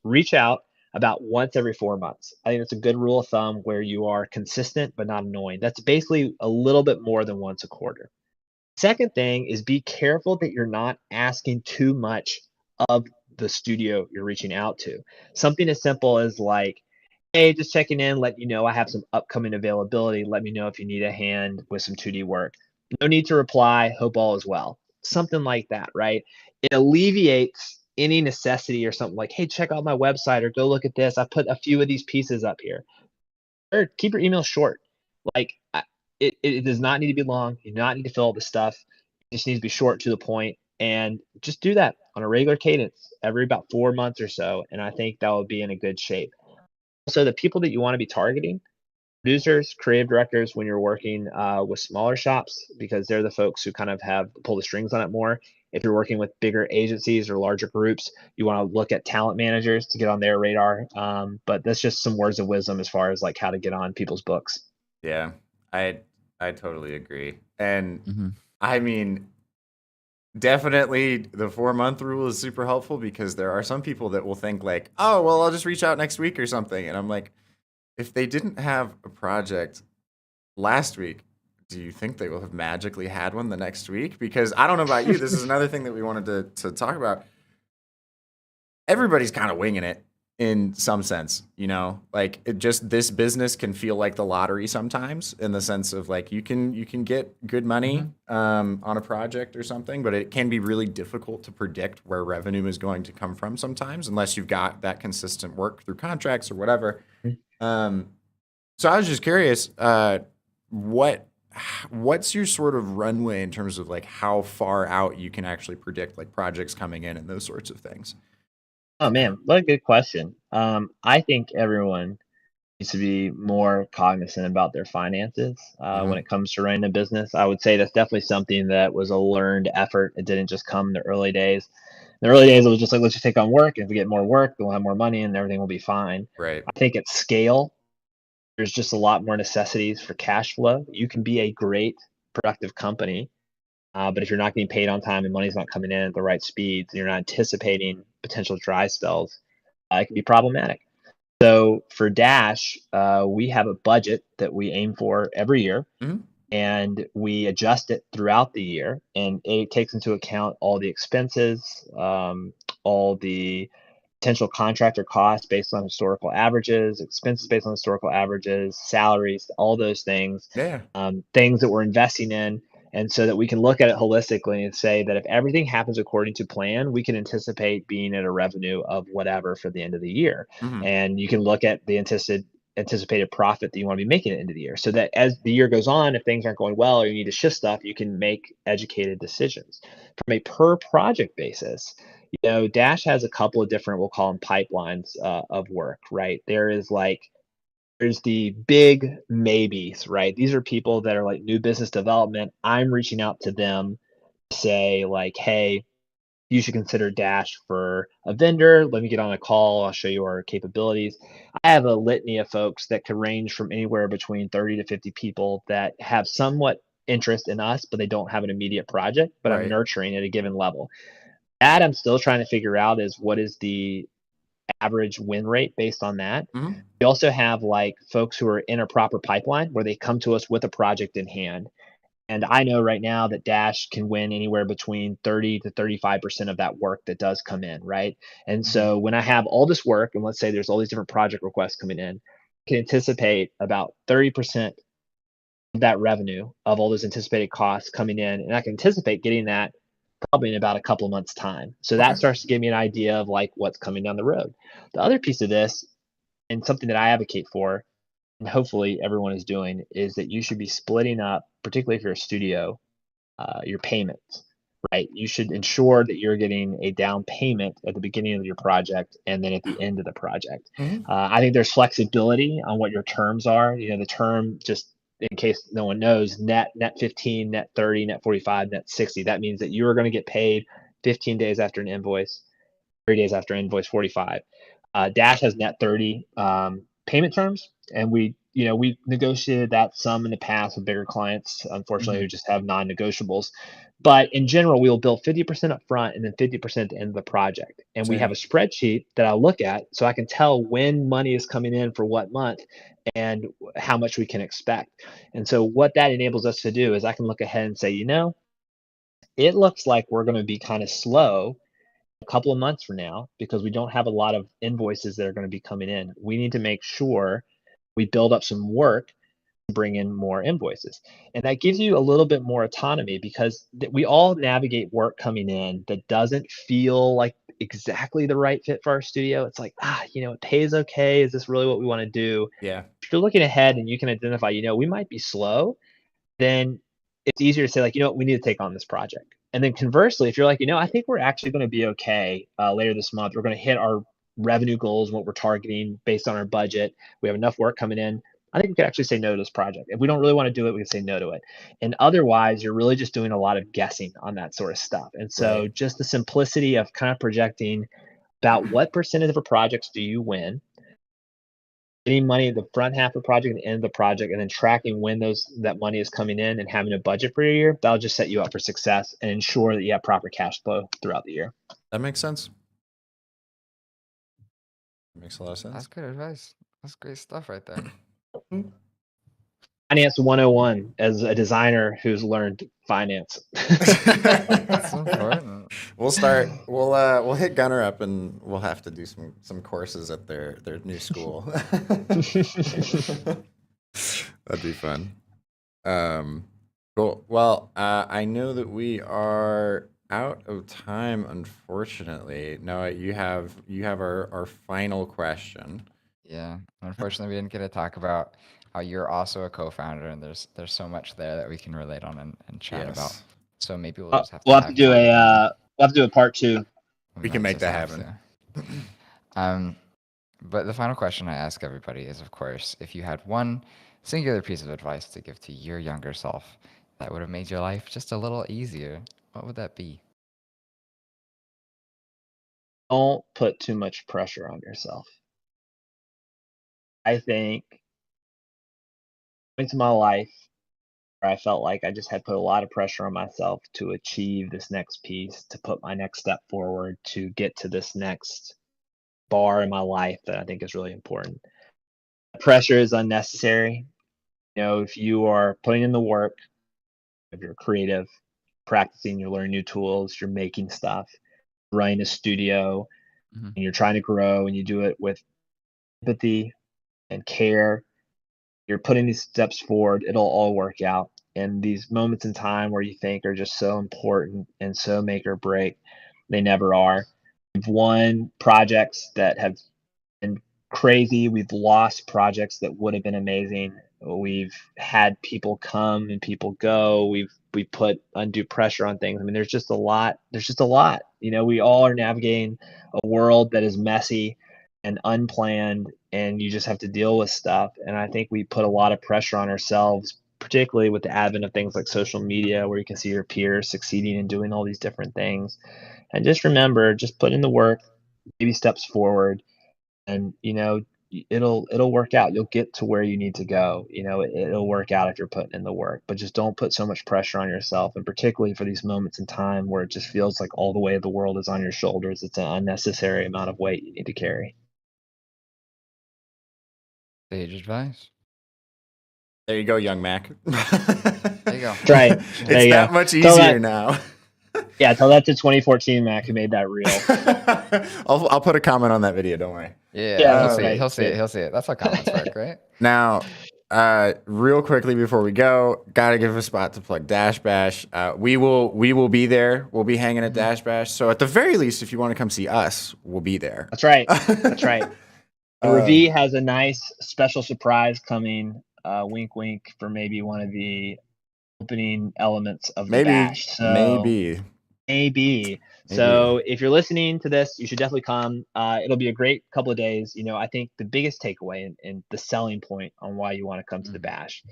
reach out about once every 4 months. I think that's a good rule of thumb where you are consistent but not annoying. That's basically a little bit more than once a quarter. Second thing is be careful that you're not asking too much of the studio you're reaching out to. Something as simple as like, hey, just checking in, let you know I have some upcoming availability. Let me know if you need a hand with some 2D work. No need to reply. Hope all is well. Something like that, right? It alleviates any necessity or something like, hey, check out my website or go look at this. I put a few of these pieces up here. Or keep your email short. Like, it does not need to be long. You do not need to fill all the stuff. It just needs to be short to the point, and just do that on a regular cadence every about 4 months or so. And I think that will be in a good shape. So the people that you want to be targeting, producers, creative directors, when you're working with smaller shops, because they're the folks who kind of have pull the strings on it more. If you're working with bigger agencies or larger groups, you want to look at talent managers to get on their radar. But that's just some words of wisdom as far as like how to get on people's books. Yeah. I I totally agree. And Hmm. I mean, definitely the 4-month rule is super helpful because there are some people that will think like, "Oh, well, I'll just reach out next week or something." And I'm like, if they didn't have a project last week, do you think they will have magically had one the next week? Because I don't know about you, this is another thing that we wanted to talk about. Everybody's kind of winging it in some sense, like it just this business can feel like the lottery sometimes in the sense of like you can get good money Hmm. on a project or something, but it can be really difficult to predict where revenue is going to come from sometimes unless you've got that consistent work through contracts or whatever. Um, so I was just curious, what what's your sort of runway in terms of like how far out you can actually predict like projects coming in and those sorts of things? Oh man, what a good question. I think everyone needs to be more cognizant about their finances when it comes to running a business. I would say that's definitely something that was a learned effort. It didn't just come in the early days. In the early days, it was just like, let's just take on work. And if we get more work, we'll have more money and everything will be fine. Right. I think at scale, there's just a lot more necessities for cash flow. You can be a great productive company, but if you're not getting paid on time and money's not coming in at the right speeds, and you're not anticipating potential dry spells, it can be problematic. So for Dash, we have a budget that we aim for every year, and we adjust it throughout the year, and it takes into account all the expenses, all the potential contractor costs based on historical averages, expenses based on historical averages, salaries, all those things, Yeah. things that we're investing in. And so that we can look at it holistically and say that if everything happens according to plan, we can anticipate being at a revenue of whatever for the end of the year. And you can look at the anticipated profit that you want to be making at the end of the year. So that as the year goes on, if things aren't going well or you need to shift stuff, you can make educated decisions. From a per project basis, Dash has a couple of different, we'll call them pipelines of work, right? There's the big maybes, right? These are people that are like new business development. I'm reaching out to them to say like, hey, you should consider Dash for a vendor. Let me get on a call. I'll show you our capabilities. I have a litany of folks that could range from anywhere between 30 to 50 people that have somewhat interest in us, but they don't have an immediate project, but I'm nurturing at a given level. That I'm still trying to figure out is what is the average win rate based on that. We also have like folks who are in a proper pipeline where they come to us with a project in hand. And I know right now that Dash can win anywhere between 30 to 35% of that work that does come in, right? And so when I have all this work, and let's say there's all these different project requests coming in, I can anticipate about 30% of that revenue of all those anticipated costs coming in. And I can anticipate getting that probably in about a couple of months' time. So that starts to give me an idea of like what's coming down the road. The other piece of this, and something that I advocate for, and hopefully everyone is doing, is that you should be splitting up, particularly if you're a studio, your payments, right? You should ensure that you're getting a down payment at the beginning of your project and then at the end of the project. I think there's flexibility on what your terms are. The term, just in case no one knows, net 15, net 30, net 45, net 60. That means that you are going to get paid 15 days after an invoice, 30 days after invoice 45. Dash has net 30 payment terms, and we negotiated that some in the past with bigger clients, unfortunately, who just have non-negotiables. But in general, we'll bill 50% up front and then 50% at the end of the project. And we have a spreadsheet that I'll look at so I can tell when money is coming in for what month and how much we can expect. And so what that enables us to do is I can look ahead and say, it looks like we're going to be kind of slow a couple of months from now because we don't have a lot of invoices that are going to be coming in. We need to make sure we build up some work to bring in more invoices. And that gives you a little bit more autonomy because we all navigate work coming in that doesn't feel like exactly the right fit for our studio. It's like, it pays okay. Is this really what we want to do? Yeah. If you're looking ahead and you can identify, we might be slow, then it's easier to say like, we need to take on this project. And then conversely, if you're like, I think we're actually going to be okay later this month. We're going to hit our revenue goals, what we're targeting based on our budget. We have enough work coming in. I think we could actually say no to this project. If we don't really want to do it, we can say no to it. And otherwise, you're really just doing a lot of guessing on that sort of stuff. And so just the simplicity of kind of projecting about what percentage of a projects do you win, getting money at the front half of the project and the end of the project, and then tracking when that money is coming in and having a budget for your year, that'll just set you up for success and ensure that you have proper cash flow throughout the year. That makes sense. Makes a lot of sense. That's good advice. That's great stuff right there. Finance 101 as a designer who's learned finance. That's important. We'll hit Gunner up and we'll have to do some courses at their new school. That'd be fun. Cool. Well, I know that we are out of time, unfortunately. Noah, you have our final question. Yeah, unfortunately, we didn't get to talk about how you're also a co-founder, and there's so much there that we can relate on and chat about. So maybe we'll just have to. We'll have to do a part 2. We can make that happen. But the final question I ask everybody is, of course, if you had one singular piece of advice to give to your younger self that would have made your life just a little easier, what would that be? Don't put too much pressure on yourself. I think into my life where I felt like I just had put a lot of pressure on myself to achieve this next piece, to put my next step forward, to get to this next bar in my life that I think is really important. Pressure is unnecessary. If you are putting in the work, if you're creative, practicing, you're learning new tools, you're making stuff, running a studio, Hmm. and you're trying to grow and you do it with empathy and care, you're putting these steps forward, it'll all work out. And these moments in time where you think are just so important and so make or break, they never are. We've won projects that have been crazy. We've lost projects that would have been amazing. We've had people come and people go. We put undue pressure on things. I mean, there's just a lot. There's just a lot. We all are navigating a world that is messy and unplanned, and you just have to deal with stuff. And I think we put a lot of pressure on ourselves, particularly with the advent of things like social media, where you can see your peers succeeding and doing all these different things. And just remember, just put in the work, baby steps forward, and it'll work out. You'll get to where you need to go. It'll work out if you're putting in the work, but just don't put so much pressure on yourself, and particularly for these moments in time where it just feels like all the weight of the world is on your shoulders. It's an unnecessary amount of weight you need to carry. Sage advice. There you go, young Mac. There you go. That's right. There It's you that go. much Tell easier that, now. yeah, tell that to 2014 Mac who made that real. I'll put a comment on that video. Don't worry. Yeah, Yeah, he'll that's see it. right. He'll see it. He'll see it. That's how comments work, right? Now, real quickly before we go, gotta give a spot to plug Dash Bash. We will be there. We'll be hanging at Dash Bash. So at the very least, if you want to come see us, we'll be there. That's right. That's right. Ravi has a nice special surprise coming. Wink, wink, for maybe one of the opening elements of the bash. So maybe. So if you're listening to this, you should definitely come. It'll be a great couple of days. I think the biggest takeaway and the selling point on why you want to come to the bash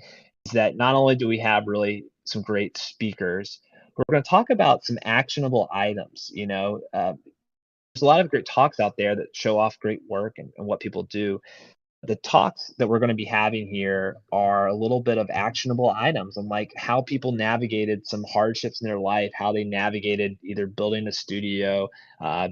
is that not only do we have really some great speakers, but we're going to talk about some actionable items. There's a lot of great talks out there that show off great work and what people do. The talks that we're going to be having here are a little bit of actionable items on like how people navigated some hardships in their life, how they navigated either building a studio,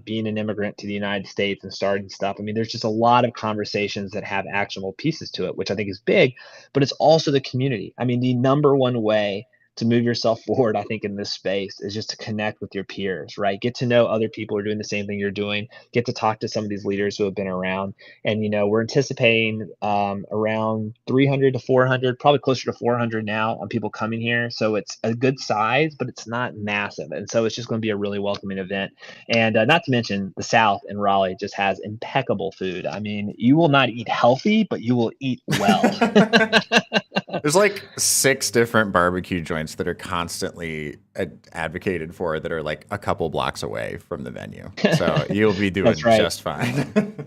being an immigrant to the United States and starting stuff. I mean, there's just a lot of conversations that have actionable pieces to it, which I think is big, but it's also the community. I mean, the number one way to move yourself forward, I think, in this space is just to connect with your peers, right? Get to know other people who are doing the same thing you're doing, get to talk to some of these leaders who have been around. And we're anticipating around 300 to 400, probably closer to 400 now on people coming here. So it's a good size, but it's not massive. And so it's just going to be a really welcoming event. And not to mention the South in Raleigh just has impeccable food. I mean, you will not eat healthy, but you will eat well. There's like 6 different barbecue joints that are constantly advocated for that are like a couple blocks away from the venue. So you'll be doing just fine.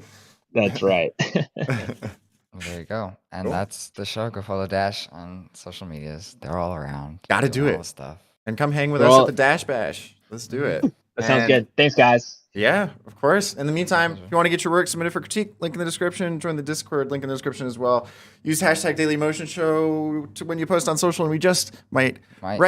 That's right. Well, there you go. And that's the show. Go follow Dash on social medias. They're all around. Gotta do it. Stuff. And come hang with us at the Dash Bash. Let's do it. That sounds good. Thanks, guys. Yeah, of course. In the meantime, if you want to get your work submitted for critique, link in the description. Join the Discord, link in the description as well. Use hashtag Daily Motion Show when you post on social, and we just might